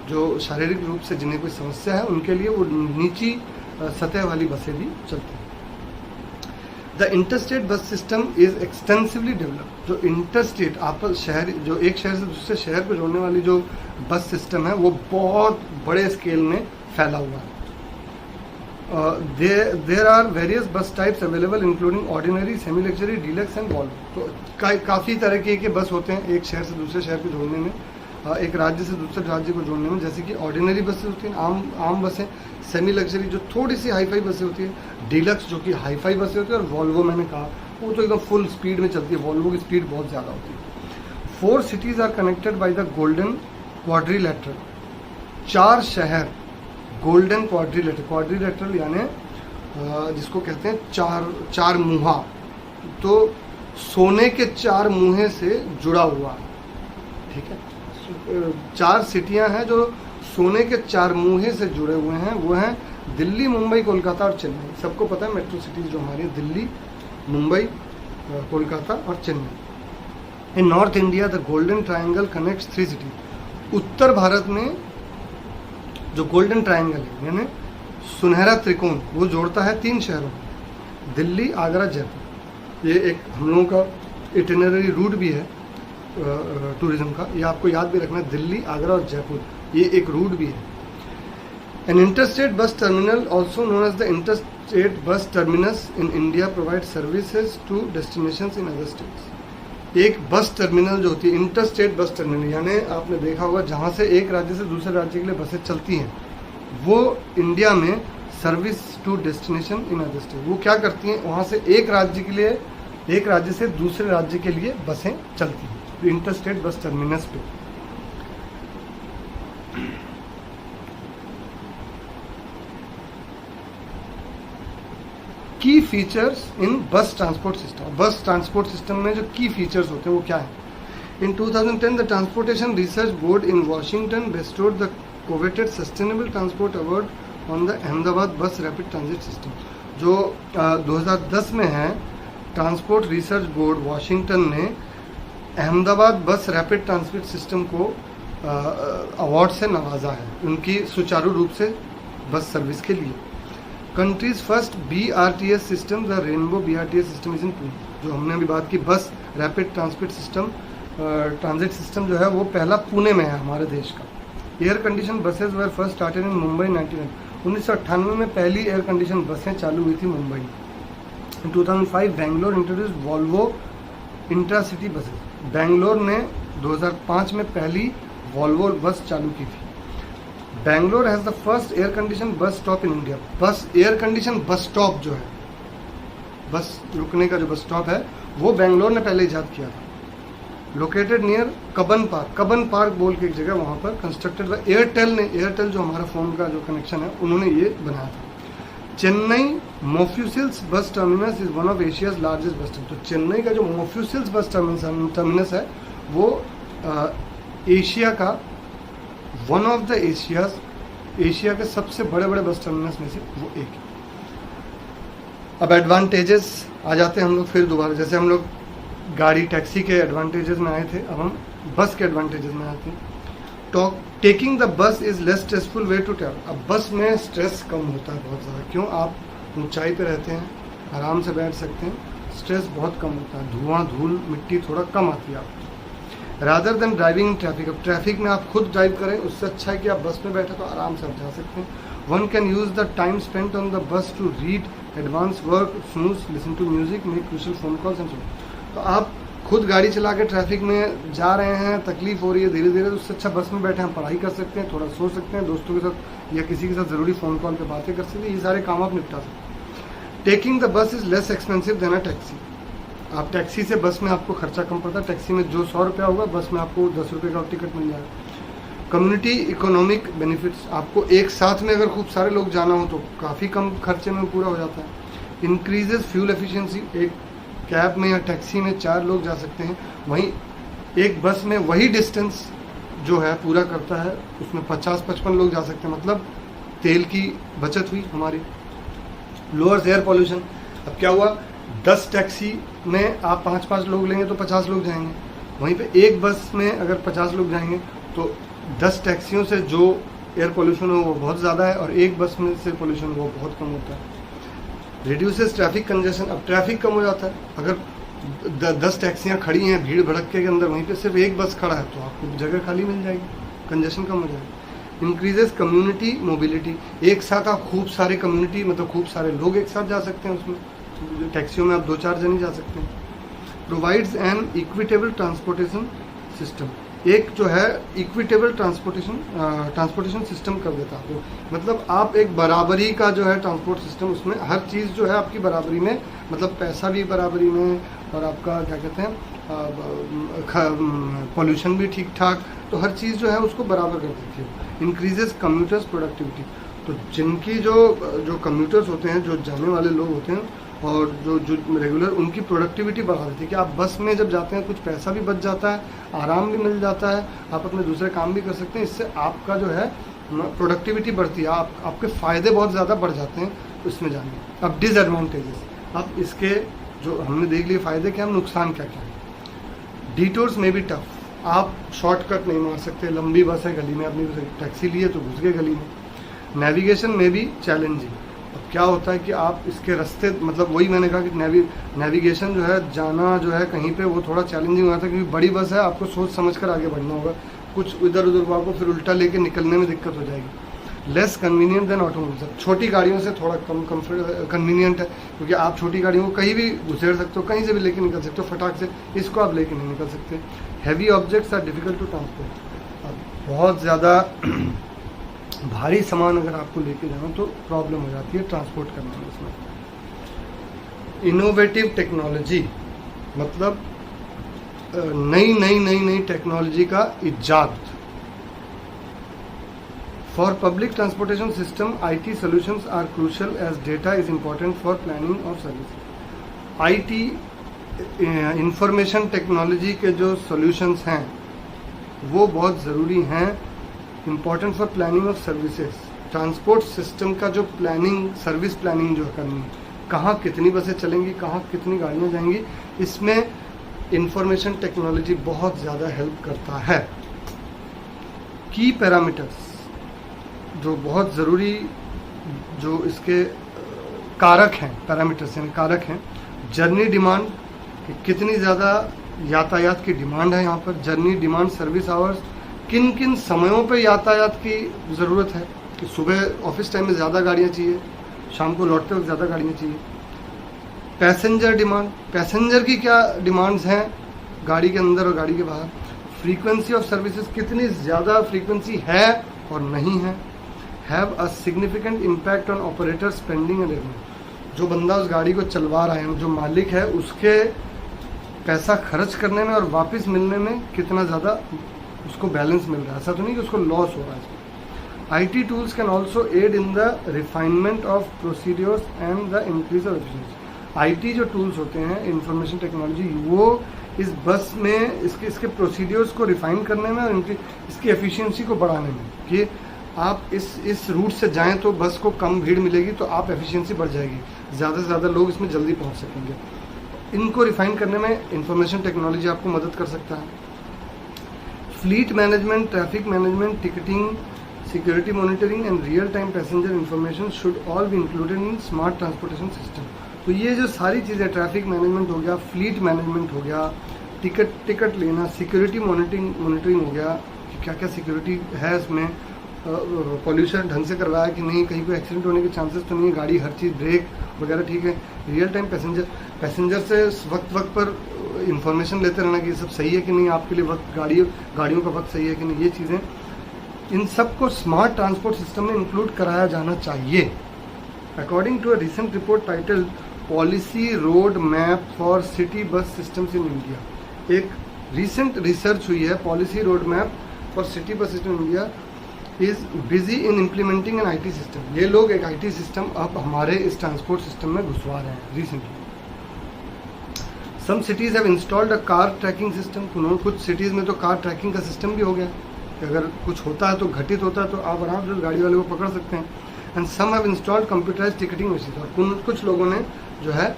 जो शारीरिक रूप से जिन्हें कोई समस्या है उनके लिए वो नीची सतह वाली बसें भी चलती हैं। द इंटरस्टेट बस सिस्टम इज एक्सटेंसिवली डेवलप्ड। जो इंटरस्टेट आपस शहर, जो एक शहर से दूसरे शहर को जोड़ने वाली जो बस सिस्टम है वो बहुत बड़े स्केल में फैला हुआ है। देर आर वेरियस बस types available including ordinary, semi luxury, deluxe and Volvo. तो काफ़ी तरह के बस होते हैं एक शहर से दूसरे शहर को जोड़ने में, एक राज्य से दूसरे राज्य को जोड़ने में। जैसे कि ऑर्डिनरी बसें होती हैं, आम बसें, सेमी लग्जरी जो थोड़ी सी हाई फाई बसें होती है, डीलक्स जो कि हाई फाई बसें होती है, और वॉल्वो मैंने कहा वो तो एकदम फुल स्पीड में चलती है, वॉल्वो की स्पीड बहुत ज़्यादा होती है। 4 cities are connected by the golden quadrilateral. 4 शहर गोल्डन क्वाड्रिलेटरल यानी जिसको कहते हैं चार मुहा, तो सोने के 4 मुहे से जुड़ा हुआ है, ठीक है। 4 सिटियां हैं जो सोने के 4 मुहे से जुड़े हुए हैं, वो हैं दिल्ली, मुंबई, कोलकाता और चेन्नई। सबको पता है मेट्रो सिटीज जो हमारी दिल्ली, मुंबई, कोलकाता और Chennai. In north India the golden triangle connects 3 cities। उत्तर भारत में जो गोल्डन ट्रायंगल है यानी सुनहरा त्रिकोण, वो जोड़ता है 3 शहरों, दिल्ली, आगरा, जयपुर। ये एक हम लोगों का इटिनरी रूट भी है टूरिज्म का, ये आपको याद भी रखना है, दिल्ली, आगरा और जयपुर, ये एक रूट भी है। An interstate bus terminal also known as the interstate bus terminus in India provide services to destinations in other states. एक बस टर्मिनल जो होती है, इंटरस्टेट बस टर्मिनल, यानी आपने देखा होगा जहाँ से एक राज्य से दूसरे राज्य के लिए बसें चलती हैं, वो इंडिया में service to destination in other state, वो क्या करती हैं, वहाँ से एक राज्य से दूसरे राज्य के लिए बसें चलती हैं इंटरस्टेट बस टर्मिनस पे। की फीचर्स इन बस ट्रांसपोर्ट सिस्टम। बस ट्रांसपोर्ट सिस्टम में जो की फीचर्स होते हैं वो क्या है? इन 2010 the transportation research board in Washington bestowed the coveted sustainable transport award on the Ahmedabad बस रैपिड ट्रांजिट सिस्टम। जो 2010 में है, ट्रांसपोर्ट रिसर्च बोर्ड वॉशिंगटन ने अहमदाबाद बस रैपिड ट्रांजिट सिस्टम को अवार्ड से नवाजा है उनकी सुचारू रूप से बस सर्विस के लिए। Countries first BRTS system, the rainbow BRTS system is in Pune. जो हमने अभी बात की बस rapid transport system, transit system जो है वो पहला पुणे में है हमारे देश का। Air condition buses were first started in Mumbai 1998 में पहली एयर कंडीशन बसें चालू हुई थी मुंबई में। इन 2005 Bangalore introduce Volvo intracity buses. Bangalore ने 2005 में पहली वॉल्वो बस चालू की थी। Bangalore has the first air condition bus stop in India. बस एयर कंडीशन बस स्टॉप जो है, बस रुकने का जो बस स्टॉप है, वो बेंगलोर ने पहले इजाद किया था। लोकेटेड नियर कबन पार्क बोल के एक जगह, वहाँ पर कंस्ट्रक्टेड बाय एयरटेल ने, एयरटेल जो हमारा फ़ोन का जो कनेक्शन है उन्होंने ये बनाया था। Chennai Mofussil bus terminus is one of Asia's largest bus terminus. तो चेन्नई का जो मोफ्यूसिल्स बस टर्मिनस है वो एशिया का वन ऑफ द एशिया के सबसे बड़े बड़े बस टर्मिनस में से वो एक है। अब एडवांटेजेस आ जाते हैं हम लोग फिर दोबारा, जैसे हम लोग गाड़ी टैक्सी के एडवांटेजेस में आए थे, अब हम बस के एडवांटेजेस में आते हैं। Taking the bus is less stressful way to travel. अब बस में स्ट्रेस कम होता है बहुत ज़्यादा, क्यों? आप ऊंचाई पे रहते हैं, आराम से बैठ सकते हैं, स्ट्रेस बहुत कम होता है, धुआं धूल मिट्टी थोड़ा कम आती है आपको। Rather than driving in traffic, अब ट्रैफिक में आप खुद ड्राइव करें उससे अच्छा है कि आप बस में बैठे तो आराम से आप जा सकते हैं। One can use the time spent on the bus to read advance work, snooze, listen to music, make crucial phone calls and so. तो आप खुद गाड़ी चला के ट्रैफिक में जा रहे हैं, तकलीफ हो रही है धीरे धीरे, तो उससे अच्छा बस में बैठे हम पढ़ाई कर सकते हैं, थोड़ा सो सकते हैं, दोस्तों के साथ या किसी के साथ ज़रूरी फ़ोन कॉल पे बातें कर सकते हैं, ये सारे काम आप निपटा सकते हैं। Taking the bus is less expensive than a taxi. आप टैक्सी से बस में आपको खर्चा कम पड़ता है, टैक्सी में जो 100 रुपया होगा बस में आपको 10 रुपये का टिकट मिल जाएगा। कम्युनिटी इकोनॉमिक बेनिफिट्स, आपको एक साथ में अगर खूब सारे लोग जाना हो तो काफ़ी कम खर्चे में पूरा हो जाता है। इंक्रीजेज फ्यूल एफिशिएंसी, एक कैब में या टैक्सी में 4 लोग जा सकते हैं, वहीं एक बस में वही डिस्टेंस जो है पूरा करता है, उसमें 50-55 लोग जा सकते हैं, मतलब तेल की बचत हुई हमारी। Lowers air pollution. अब क्या हुआ, 10 टैक्सी में आप 5-5 लोग लेंगे तो 50 लोग जाएंगे, वहीं पे एक बस में अगर 50 लोग जाएंगे तो 10 टैक्सियों से जो एयर पोल्यूशन हो वो बहुत ज़्यादा है और एक बस में से पोल्यूशन वो बहुत कम होता है। Reduces traffic congestion. अब ट्रैफिक कम हो जाता है, अगर 10 टैक्सियाँ खड़ी हैं भीड़ भड़के के अंदर, वहीं पे सिर्फ एक बस खड़ा है तो आपको जगह खाली मिल जाएगी, कंजेशन कम हो जाएगा। Increases community mobility. एक साथ आप खूब सारे कम्युनिटी, मतलब खूब सारे लोग एक साथ जा सकते हैं उसमें, टैक्सियों में आप 2-4 जन ही जा सकते हैं। Provides N equitable transportation system. एक जो है इक्विटेबल ट्रांसपोर्टेशन सिस्टम कर देता है आपको, मतलब आप एक बराबरी का जो है ट्रांसपोर्ट सिस्टम, उसमें हर चीज़ जो है आपकी बराबरी में, मतलब पैसा भी बराबरी में और आपका क्या कहते हैं पॉल्यूशन भी ठीक ठाक, तो हर चीज़ जो है उसको बराबर कर देती है। Increases commuters productivity. तो जिनकी जो कम्यूटर्स होते हैं, जो जाने वाले लोग होते हैं और जो रेगुलर, उनकी प्रोडक्टिविटी बढ़ा देती है कि आप बस में जब जाते हैं कुछ पैसा भी बच जाता है, आराम भी मिल जाता है, आप अपने दूसरे काम भी कर सकते हैं, इससे आपका जो है प्रोडक्टिविटी बढ़ती है, आपके फ़ायदे बहुत ज़्यादा बढ़ जाते हैं उसमें जाने। अब डिसएडवांटेजेस, अब इसके जो हमने देख लिए फ़ायदे क्या, नुकसान क्या क्या है। डिटूर्स में भी टफ, आप शॉर्टकट नहीं मार सकते, लंबी बस है, गली में अपनी टैक्सी लिए तो घुस गए गली में। नेविगेशन में भी चैलेंजिंग। अब क्या होता है कि आप इसके रास्ते, मतलब वही मैंने कहा कि नेविगेशन जो है, जाना जो है कहीं पे, वो थोड़ा चैलेंजिंग हो जाता है, क्योंकि बड़ी बस है, आपको सोच समझ कर आगे बढ़ना होगा, कुछ इधर उधर को आपको फिर उल्टा लेके निकलने में दिक्कत हो जाएगी। Less convenient than automobile. छोटी गाड़ियों से थोड़ा कम कन्वीनियंट है, क्योंकि आप छोटी गाड़ियों को कहीं भी घुसेड़ सकते हो, कहीं से भी लेके निकल सकते हो फटाक से, इसको आप लेके नहीं निकल सकते। Heavy objects are difficult to transport. अब बहुत ज़्यादा भारी सामान अगर आपको लेके जाना तो प्रॉब्लम हो जाती है ट्रांसपोर्ट करने में इसमें। इनोवेटिव टेक्नोलॉजी, मतलब नई टेक्नोलॉजी का इजाद। For public transportation system IT solutions are crucial as data is important for planning of service. IT information technology के जो सॉल्यूशंस हैं वो बहुत ज़रूरी हैं, important for planning of services. Transport system का जो प्लानिंग, सर्विस प्लानिंग जो करनी है, कहाँ कितनी बसें चलेंगी, कहाँ कितनी गाड़ियाँ जाएंगी, इसमें इंफॉर्मेशन टेक्नोलॉजी बहुत ज़्यादा हेल्प करता है। की पैरामीटर्स, जो बहुत ज़रूरी, जो इसके कारक हैं, पैरामीटर्स यानी कारक हैं। जर्नी डिमांड, कि कितनी ज़्यादा यातायात की डिमांड है यहाँ पर। जर्नी डिमांड, सर्विस आवर्स, किन किन समयों पे यातायात की ज़रूरत है, कि सुबह ऑफिस टाइम में ज़्यादा गाड़ियाँ चाहिए, शाम को लौटते वक्त ज़्यादा गाड़ियाँ चाहिए। पैसेंजर डिमांड, पैसेंजर की क्या डिमांड्स हैं गाड़ी के अंदर और गाड़ी के बाहर। फ्रीक्वेंसी ऑफ सर्विसेज, कितनी ज़्यादा फ्रीक्वेंसी है और नहीं है। Have a significant impact on operator spending and revenue, जो बंदा उस गाड़ी को चलवा रहा है, जो मालिक है, उसके पैसा खर्च करने में और वापस मिलने में कितना ज़्यादा उसको बैलेंस मिल रहा है, ऐसा तो नहीं कि उसको लॉस हो रहा है। IT tools can also aid in the refinement of procedures and the increase of efficiency. IT जो टूल्स होते हैं, इंफॉर्मेशन टेक्नोलॉजी, वो इस बस में इसके प्रोसीड्योर्स को रिफाइन करने में और इसकी एफिशिएंसी को बढ़ाने में, कि आप इस रूट से जाएं तो बस को कम भीड़ मिलेगी, तो आप एफिशिएंसी बढ़ जाएगी, ज़्यादा से ज़्यादा लोग इसमें जल्दी पहुंच सकेंगे। इनको रिफाइन करने में इंफॉर्मेशन टेक्नोलॉजी आपको मदद कर सकता है। Fleet management, traffic management, ticketing, security monitoring and real time passenger information should all be included in smart transportation system. तो ये जो सारी चीज़ें, ट्रैफिक मैनेजमेंट हो गया, फ्लीट मैनेजमेंट हो गया, टिकट लेना, सिक्योरिटी मॉनिटरिंग हो गया, क्या क्या सिक्योरिटी है इसमें, पॉल्यूशन ढंग से करवाया कि नहीं, कहीं कोई एक्सीडेंट होने के चांसेस तो नहीं है, गाड़ी हर चीज़ ब्रेक वगैरह ठीक है। रियल टाइम पैसेंजर से वक्त पर इंफॉर्मेशन लेते रहना कि ये सब सही है कि नहीं, आपके लिए वक्त, गाड़ियों का वक्त सही है कि नहीं, ये चीज़ें, इन सब को स्मार्ट ट्रांसपोर्ट सिस्टम में इंक्लूड कराया जाना चाहिए। According to a recent report titled policy road map for city bus systems in India, एक रिसेंट रिसर्च हुई है, policy road map for city bus system in India is busy in implementing an IT system. ये लोग एक IT system अब हमारे इस transport system में घुसवा रहे हैं recently. Some cities have installed a car tracking system. कुछ सिटीज़ में तो कार ट्रैकिंग का सिस्टम भी हो गया कि अगर कुछ होता है तो घटित होता है तो आप आराम से गाड़ी वाले को पकड़ सकते हैं। And some have installed computerise ticketing machine. और कुछ लोगों ने जो है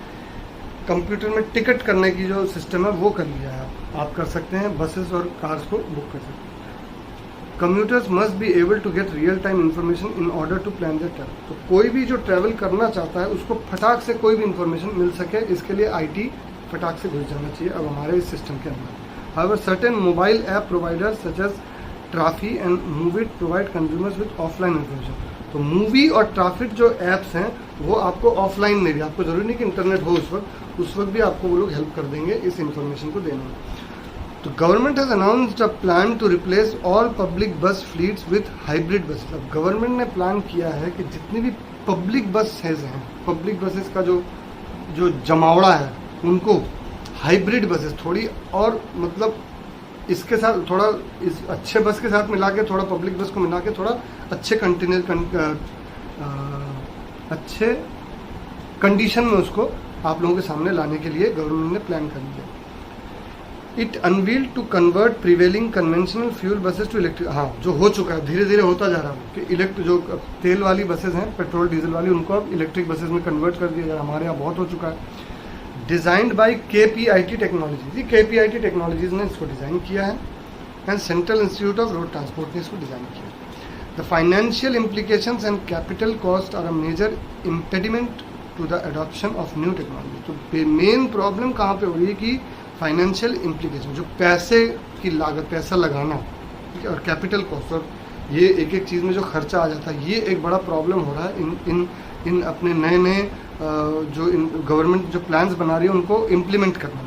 कंप्यूटर में टिकट करने की जो सिस्टम है वो कर लिया है। आप कर सकते हैं, बसेस और कार्स को बुक कर सकते हैं। Commuters must be able to get real time information in order to plan their travel. तो कोई भी जो ट्रैवल करना चाहता है उसको फटाक से कोई भी इन्फॉर्मेशन मिल सके, इसके लिए IT फटाक से घुस जाना चाहिए अब हमारे इस सिस्टम के अंदर। However certain mobile app providers such as Trafi and Moovit provide consumers with offline information. तो मूवी और ट्राफिक जो ऐप्स हैं वो आपको ऑफलाइन में भी, आपको ज़रूरी नहीं कि इंटरनेट हो उस वक्त भी आपको वो लोग हेल्प कर देंगे इस इन्फॉर्मेशन को देने में। तो government has announced a plan to replace all public bus fleets with hybrid buses. अब गवर्नमेंट ने प्लान किया है कि जितनी भी पब्लिक बसेज हैं, पब्लिक बसेस का जो जमावड़ा है उनको हाइब्रिड बसेस थोड़ी और मतलब इसके साथ थोड़ा इस अच्छे बस के साथ मिला के, थोड़ा पब्लिक बस को मिला के थोड़ा अच्छे अच्छे कंडीशन में उसको आप लोगों के सामने लाने के लिए गवर्नमेंट ने प्लान कर लिया। It unveil to convert prevailing conventional fuel buses to electric. हाँ, जो हो चुका है, धीरे धीरे होता जा रहा है कि जो तेल वाली बसेस हैं, पेट्रोल डीजल वाली, उनको अब इलेक्ट्रिक बसेस में कन्वर्ट कर दिया जा रहा है। हमारे यहाँ बहुत हो चुका है। Designed by KPIT technologies. ये KPIT टेक्नोलॉजीज ने इसको डिज़ाइन किया है and central institute of road transport ने इसको डिज़ाइन किया है। The financial implications and capital cost are a major impediment to the adoption of new technology. तो मेन प्रॉब्लम कहाँ पे हो रही है कि फाइनेंशियल इम्प्लीकेशन, जो पैसे की लागत, पैसा लगाना और कैपिटल कॉस्ट, और ये एक एक चीज़ में जो खर्चा आ जाता है, ये एक बड़ा प्रॉब्लम हो रहा है इन अपने नए जो गवर्नमेंट जो प्लान्स बना रही है उनको इम्प्लीमेंट करना।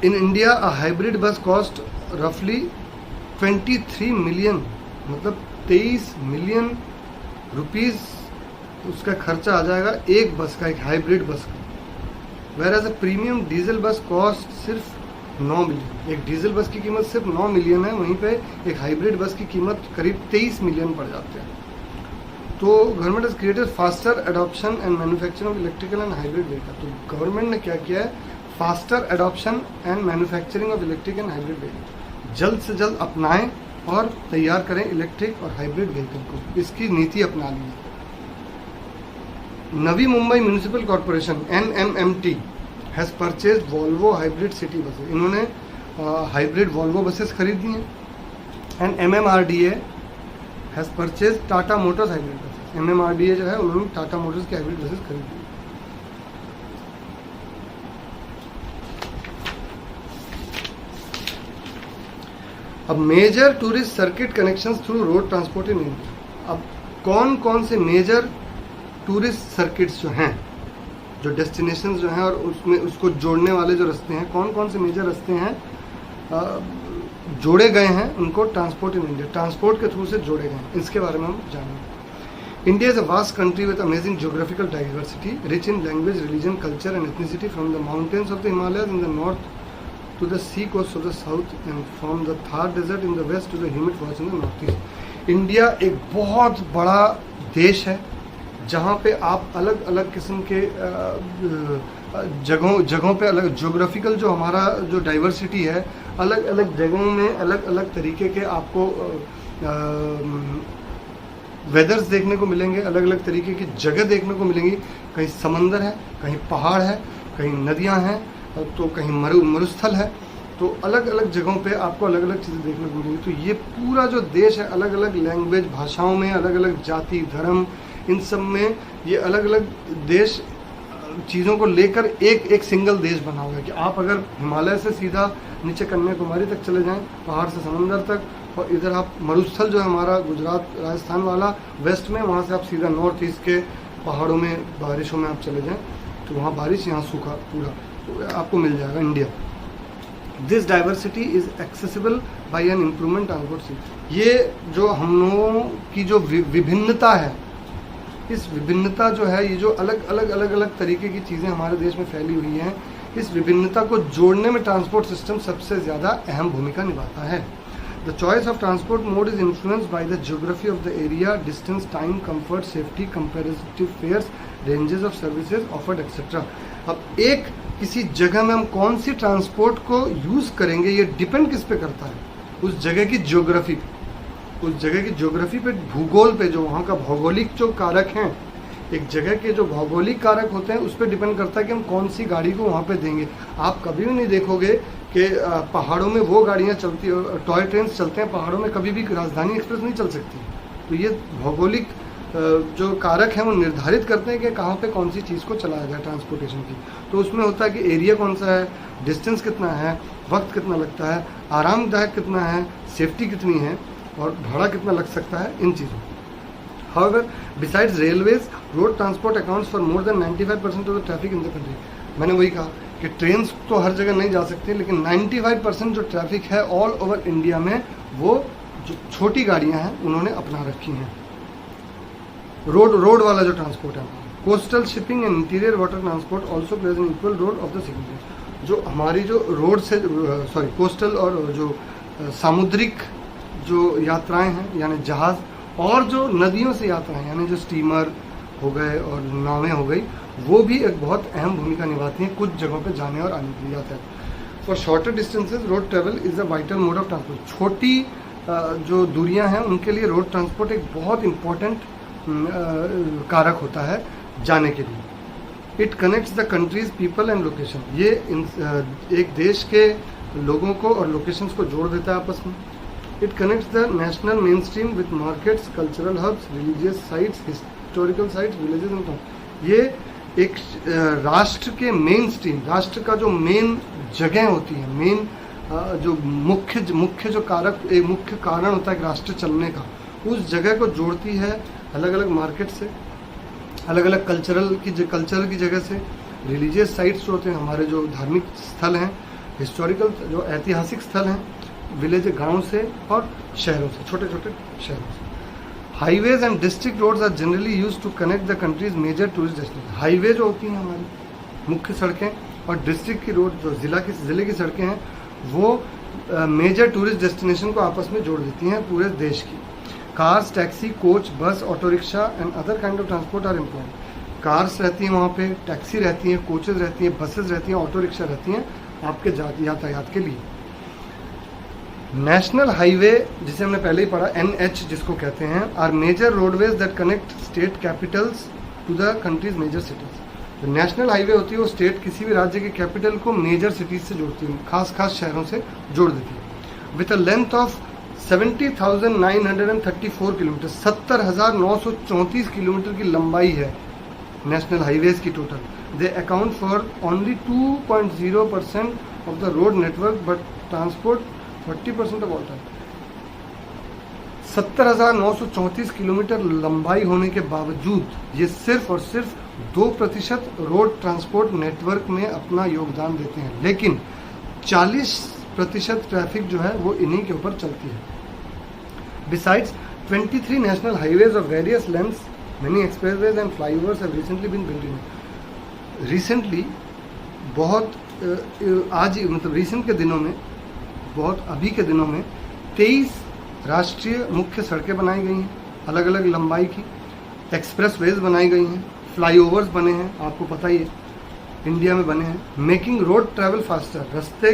इन इंडिया अ हाइब्रिड बस कॉस्ट रफली 23 मिलियन, मतलब 23 मिलियन रुपीज़ उसका खर्चा आ जाएगा एक बस का, एक हाइब्रिड बस का। Where as a premium diesel bus cost सिर्फ 9 मिलियन। एक डीजल बस की कीमत सिर्फ 9 मिलियन है, वहीं पे एक हाइब्रिड बस की कीमत करीब 23 मिलियन पड़ जाते हैं। तो government has created faster adoption and manufacturing of electrical and hybrid vehicle. तो गवर्नमेंट ने क्या किया है, faster adoption and manufacturing of electric and hybrid vehicle जल्द से जल्द अपनाएं और तैयार करें इलेक्ट्रिक और हाइब्रिड व्हीकल को, इसकी नीति अपना ली है। Navi Mumbai municipal corporation NMMT has purchase Volvo hybrid city buses. इन्होंने हाइब्रिड वॉल्वो बसेस खरीदी हैं। And MMRDA has purchase Tata Motors hybrid buses. MMRDA जो है उन्होंने टाटा मोटर्स की हाइब्रिड बसेस खरीदी। अब major tourist circuit connections through road transport in India. अब कौन कौन से मेजर टूरिस्ट सर्किट्स जो हैं, जो डेस्टिनेशंस जो हैं और उसमें उसको जोड़ने वाले जो रास्ते हैं, कौन कौन से मेजर रास्ते हैं जोड़े गए हैं, उनको ट्रांसपोर्ट इन इंडिया, ट्रांसपोर्ट के थ्रू से जोड़े गए हैं, इसके बारे में हम जानेंगे। India is a vast country with amazing geographical diversity, rich in language, religion, culture and ethnicity, from the mountains of the Himalayas in the north to the sea coast of the south and from the Thar desert in the west to the humid forests in the northeast। India एक बहुत बड़ा देश है जहाँ पे आप अलग अलग किस्म के जगहों पे अलग ज्योग्राफिकल जो हमारा जो डाइवर्सिटी है, अलग अलग जगहों में अलग अलग तरीके के आपको वेदर्स देखने को मिलेंगे, अलग अलग तरीके की जगह देखने को मिलेंगी। कहीं समंदर है, कहीं पहाड़ है, कहीं नदियाँ हैं, तो कहीं मरुस्थल है। तो अलग अलग जगहों पे आपको अलग अलग चीज़ें देखने को मिलेंगी। तो ये पूरा जो देश है, अलग अलग लैंग्वेज, भाषाओं में, अलग अलग जाति, धर्म, इन सब में ये अलग अलग देश चीज़ों को लेकर एक सिंगल देश बना हुआ है कि आप अगर हिमालय से सीधा नीचे कन्याकुमारी तक चले जाएं, पहाड़ से समंदर तक, और इधर आप मरुस्थल जो है हमारा गुजरात राजस्थान वाला वेस्ट में, वहाँ से आप सीधा नॉर्थ ईस्ट के पहाड़ों में बारिशों में आप चले जाएँ, तो वहाँ बारिश, यहाँ सूखा पूरा, तो आपको मिल जाएगा India. This diversity is accessible by an improvement transport. ये जो हम लोगों की जो विभिन्नता है, इस विभिन्नता जो है, ये जो अलग अलग तरीके की चीज़ें हमारे देश में फैली हुई हैं, इस विभिन्नता को जोड़ने में ट्रांसपोर्ट सिस्टम सबसे ज़्यादा अहम भूमिका निभाता है। The choice of transport mode is influenced by the geography of the area, distance, time, comfort, safety, comparative fares, ranges of services offered, etc. अब एक किसी जगह में हम कौन सी ट्रांसपोर्ट को यूज़ करेंगे ये डिपेंड किस पे करता है, उस जगह की ज्योग्राफी पे, उस जगह की ज्योग्राफी पे, भूगोल पे, जो वहाँ का भौगोलिक जो कारक हैं, एक जगह के जो भौगोलिक कारक होते हैं उस पर डिपेंड करता है कि हम कौन सी गाड़ी को वहाँ पे देंगे। आप कभी भी नहीं देखोगे कि पहाड़ों में वो गाड़ियाँ चलती, टॉय ट्रेन चलते हैं पहाड़ों में, कभी भी राजधानी एक्सप्रेस नहीं चल सकती। तो ये भौगोलिक जो कारक हैं वो निर्धारित करते हैं कि कहाँ पे कौन सी चीज़ को चलाया जाए ट्रांसपोर्टेशन की। तो उसमें होता है कि एरिया कौन सा है, डिस्टेंस कितना है, वक्त कितना लगता है, आरामदायक कितना है, सेफ्टी कितनी है और भाड़ा कितना लग सकता है, इन चीज़ों। However, besides railways, road transport accounts for more than 95% of the traffic in the country. मैंने वही कहा कि ट्रेन तो हर जगह नहीं जा सकती, लेकिन 95% जो ट्रैफिक है ऑल ओवर इंडिया में वो जो छोटी गाड़ियां हैं उन्होंने अपना रखी हैं। रोड वाला जो ट्रांसपोर्ट है, coastal shipping and interior water transport also plays an equal role of the signature. जो हमारी जो रोड से कोस्टल और जो सामुद्रिक जो यात्राएं हैं यानी जहाज़, और जो नदियों से यात्राएं यानी जो स्टीमर हो गए और नावें हो गई, वो भी एक बहुत अहम भूमिका निभाती हैं कुछ जगहों पे जाने और आने के लिए यातायात। For shorter distances road travel is a vital mode of transport. छोटी जो दूरियां हैं उनके लिए रोड ट्रांसपोर्ट एक बहुत इम्पोर्टेंट कारक होता है जाने के लिए। It connects the countries people and location. ये एक देश के लोगों को और लोकेशंस को जोड़ देता है आपस में। It connects the national mainstream with markets, cultural hubs, religious sites, historical sites, villages and towns। ये एक राष्ट्र के मेन स्ट्रीम, राष्ट्र का जो मेन जगह होती है, मेन जो मुख्य जो कारक, एक मुख्य कारण होता है राष्ट्र चलने का, उस जगह को जोड़ती है अलग अलग मार्केट से, अलग अलग कल्चरल की जगह से, रिलीजियस साइट्स जो होते हैं हमारे जो धार्मिक स्थल हैं, हिस्टोरिकल जो ऐतिहासिक स्थल हैं, विलेज गांव से और शहरों से, छोटे छोटे शहरों से। Highways and district roads are generally used to connect the country's major tourist destination. Highway जो होती हैं हमारी मुख्य सड़कें और डिस्ट्रिक्ट की रोड जो ज़िले की सड़कें हैं वो मेजर टूरिस्ट डेस्टिनेशन को आपस में जोड़ देती हैं पूरे देश की। Cars, taxi, coach, bus, auto rickshaw and other kind of transport are employed. Cars रहती हैं वहाँ पे, टैक्सी रहती हैं, कोचेज रहती हैं, बसेज रहती हैं, ऑटो रिक्शा रहती हैं आपके यातायात के लिए। नेशनल हाईवे जिसे हमने पहले ही पढ़ा, NH जिसको कहते हैं, are major roadways that connect state capitals to the country's major cities. जो नेशनल हाईवे होती है वो स्टेट किसी भी राज्य के कैपिटल को मेजर सिटीज से जोड़ती है, खास शहरों से जोड़ देती है। With a length of 70,934 kilometre, 70,934 kilometre की लंबाई है नेशनल हाईवेज की total. They account for only 2.0% of the road network but transport 40% of all time. 70,934 kilometre लंबाई होने के बावजूद ये सिर्फ और सिर्फ 2% रोड ट्रांसपोर्ट नेटवर्क में अपना योगदान देते हैं, लेकिन 40% ट्रैफिक जो है वो इन्हीं के ऊपर चलती है। Besides 23 national highways of various lengths, many expressways and flyovers have recently been built in. Recently बहुत रिसेंट के दिनों में, बहुत अभी के दिनों में 23 राष्ट्रीय मुख्य सड़कें बनाई गई हैं अलग अलग लंबाई की, एक्सप्रेसवेज बनाई गई हैं, फ्लाईओवर्स बने हैं, आपको पता ही है इंडिया में बने हैं। मेकिंग रोड ट्रैवल फास्टर, रस्ते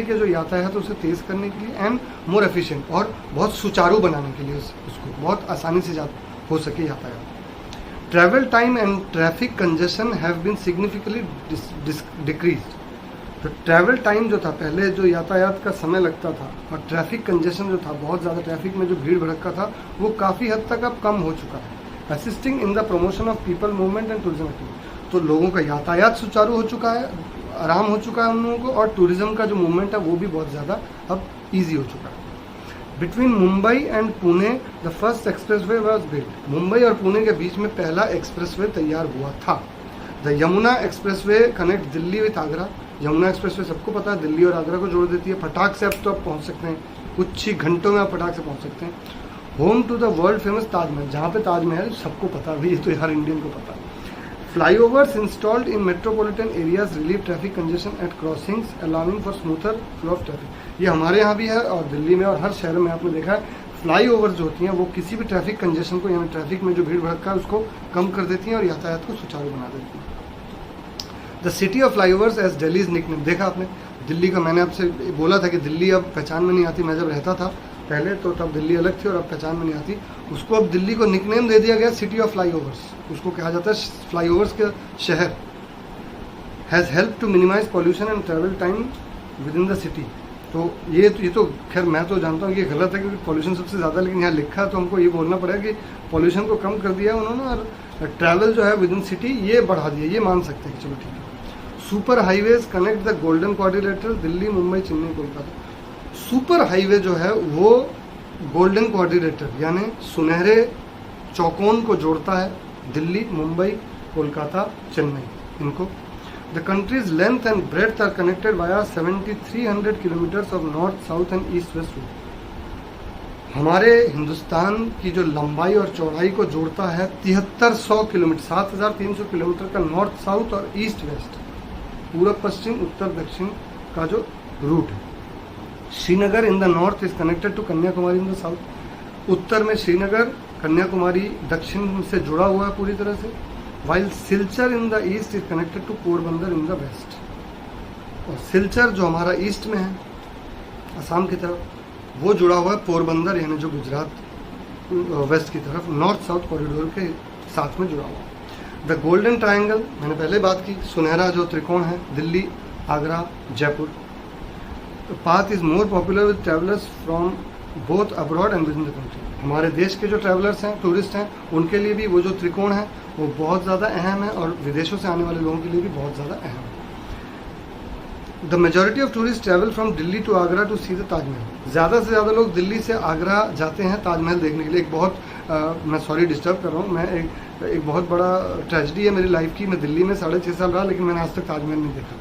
के जो यातायात है उसे तेज़ करने के लिए, एंड मोर एफिशिएंट, और बहुत सुचारू बनाने के लिए उसको बहुत आसानी से हो सके यातायात। Travel time and traffic congestion have been significantly decreased. तो ट्रैवल टाइम जो था, पहले जो यातायात का समय लगता था, और ट्रैफिक कंजेशन जो था, बहुत ज़्यादा ट्रैफिक में जो भीड़ भड़का था, वो काफ़ी हद तक अब कम हो चुका है। Assisting in the promotion of people movement and tourism activity. तो लोगों का यातायात सुचारू हो चुका है, आराम हो चुका है उन लोगों को, और टूरिज्म का जो मूवमेंट है वो भी बहुत ज़्यादा अब ईजी हो चुका है। Between Mumbai and Pune the first expressway was built. Mumbai और पुणे के बीच में पहला एक्सप्रेसवे तैयार हुआ था। The Yamuna expressway connect Delhi with Agra. Yamuna expressway सबको पता है दिल्ली और आगरा को जोड़ देती है। फटाक से अब तो आप पहुंच सकते हैं, कुछ ही घंटों में आप फटाक से पहुंच सकते हैं। Home to the world famous Taj Mahal, जहाँ पे ताजमहल सबको पता है, ये तो हर इंडियन को पता है। Flyovers installed in metropolitan areas relieve traffic congestion at crossings, allowing for smoother flow of traffic. ये हमारे यहाँ भी है और दिल्ली में और हर शहर में आपने देखा है फ्लाईओवर जो होती हैं वो किसी भी ट्रैफिक कंजेशन को यानी ट्रैफिक में जो भीड़ भड़का है उसको कम कर देती हैं और यातायात को सुचारू बना देती हैं। The city of flyovers as Delhi is nickname. देखा आपने दिल्ली का, मैंने आपसे बोला था कि दिल्ली अब पहचान में नहीं आती। मैं जब रहता था पहले तो तब दिल्ली अलग थी और अब पहचान में नहीं आती। उसको अब दिल्ली को निकनेम दे दिया गया सिटी ऑफ फ्लाईओवर्स। उसको कहा जाता है फ्लाईओवर्स का शहर। Has help to minimise pollution and travel time within the city. तो ये तो खैर मैं तो जानता हूँ कि गलत है क्योंकि पॉल्यूशन सबसे ज़्यादा, लेकिन यहाँ लिखा तो हमको ये बोलना पड़ेगा कि पॉल्यूशन को कम कर दिया उन्होंने और ट्रैवल जो है विद इन सिटी ये बढ़ा दिया, ये मान सकते हैं। चलो ठीक है। Super highways connect the golden quadrilateral Delhi Mumbai Chennai Kolkata. Super highway जो है वो गोल्डन क्वाड्रिलेटरल यानी सुनहरे चौकोन को जोड़ता है दिल्ली मुंबई कोलकाता चेन्नई इनको। The country's length and breadth are connected via 7300 kilometres of north south and east west route. हमारे हिंदुस्तान की जो लंबाई और चौड़ाई को जोड़ता है 7300 किलोमीटर, 7300 किलोमीटर का नॉर्थ साउथ और ईस्ट वेस्ट, पूर्व पश्चिम उत्तर दक्षिण का जो रूट है। Srinagar in the north is connected to Kanyakumari in the south. उत्तर में श्रीनगर, कन्याकुमारी दक्षिण से जुड़ा हुआ है पूरी तरह से। While Silchar in the east is connected to Porbandar in the west. और सिलचर जो हमारा ईस्ट में है असम की तरफ, वो जुड़ा हुआ है पोरबंदर यानी जो गुजरात वेस्ट की तरफ नॉर्थ साउथ कॉरिडोर के साथ में जुड़ा हुआ है। द गोल्डन ट्रायंगल मैंने पहले बात की, सुनहरा जो त्रिकोण है Delhi Agra Jaipur. Path is more popular with travellers from both abroad and with in the country. हमारे देश के जो ट्रैवलर्स हैं, टूरिस्ट हैं, उनके लिए भी वो जो त्रिकोण है वो बहुत ज़्यादा अहम है और विदेशों से आने वाले लोगों के लिए भी बहुत ज़्यादा अहम है। The majority of tourist travel from Delhi to Agra to see the Taj Mahal. ज़्यादा से ज़्यादा लोग दिल्ली से आगरा जाते हैं ताजमहल देखने के लिए। एक बहुत मैं सॉरी डिस्टर्ब कर रहा हूँ, मैं एक बहुत बड़ा ट्रेजेडी है मेरी लाइफ की। मैं दिल्ली में 6.5 साल रहा लेकिन मैंने आज तक ताजमहल नहीं देखा।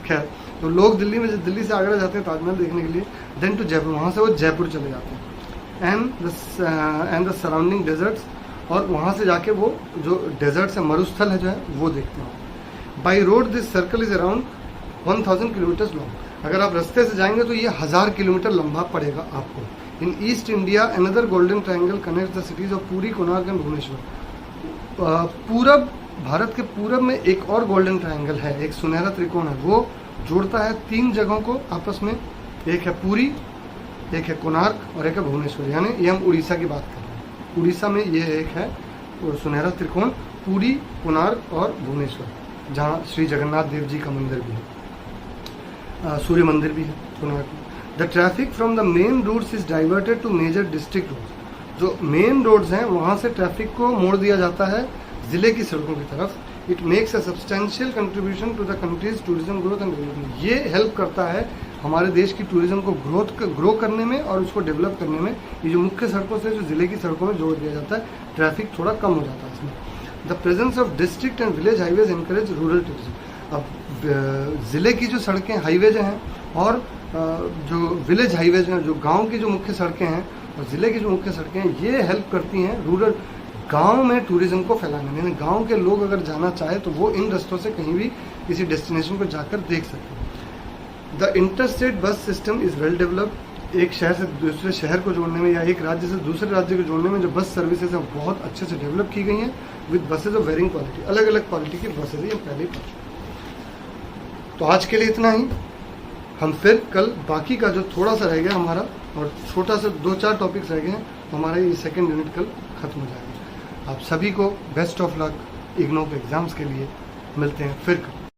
खैर, तो लोग दिल्ली से आगरा जाते हैं ताजमहल देखने के लिए, देन टू जयपुर, वहाँ से वो जयपुर चले जाते हैं एंड द सराउंडिंग डेजर्ट्स, और वहाँ से जाके वो जो डेजर्ट्स है मरुस्थल है जो है वो देखते हैं। By road this circle is around 1000 kilometres long. अगर आप रास्ते से जाएंगे तो ये 1000 किलोमीटर लंबा पड़ेगा आपको। In east India another golden triangle connect the cities of Puri Konark and Bhubaneswar. पूरब भारत के पूरब में एक और गोल्डन ट्रायंगल है, एक सुनहरा त्रिकोण है, वो जोड़ता है 3 जगहों को आपस में। एक है पुरी, एक है कोणार्क और एक है भुवनेश्वर। यानी ये हम उड़ीसा की बात कर रहे हैं। उड़ीसा में ये एक है सुनहरा त्रिकोण, पुरी कोणार्क और भुवनेश्वर, जहाँ श्री जगन्नाथ देव जी का मंदिर भी है, सूर्य मंदिर भी है कोणार्क में। The traffic from the main routes is diverted to major district roads. जो मेन रोड्स हैं वहाँ से ट्रैफिक को मोड़ दिया जाता है ज़िले की सड़कों की तरफ। It makes a substantial contribution to the country's tourism growth and development. ये हेल्प करता है हमारे देश की टूरिज्म को ग्रो करने में और उसको डेवलप करने में। ये जो मुख्य सड़कों से जो ज़िले की सड़कों में जोड़ दिया जाता है, ट्रैफिक थोड़ा कम हो जाता है इसमें। The presence of district and village highways encourage rural tourism. अब ज़िले की जो सड़कें हाईवेज हैं और जो विलेज हाईवेज हैं, जो गाँव की जो मुख्य सड़कें हैं और ज़िले की जो मुख्य सड़कें हैं, ये हेल्प करती हैं रूरल गांव में टूरिज्म को फैलाने में। यानी गांव के लोग अगर जाना चाहे तो वो इन रास्तों से कहीं भी किसी डेस्टिनेशन को जाकर देख सकते हैं। द इंटरस्टेट बस सिस्टम इज़ वेल डेवलप्ड। एक शहर से दूसरे शहर को जोड़ने में या एक राज्य से दूसरे राज्य को जोड़ने में जो बस सर्विसेज हैं बहुत अच्छे से डेवलप की गई हैं with buses of varying quality. अलग अलग क्वालिटी की बसेज हैं, पहले ही। तो आज के लिए इतना ही। हम फिर कल बाकी का जो थोड़ा सा रह गया हमारा और छोटा सा 2-4 टॉपिक्स रह गए हैं, तो हमारा ये 2nd यूनिट कल खत्म हो जाएगा। आप सभी को बेस्ट ऑफ लक इग्नो के एग्ज़ाम्स के लिए। मिलते हैं फिर कल।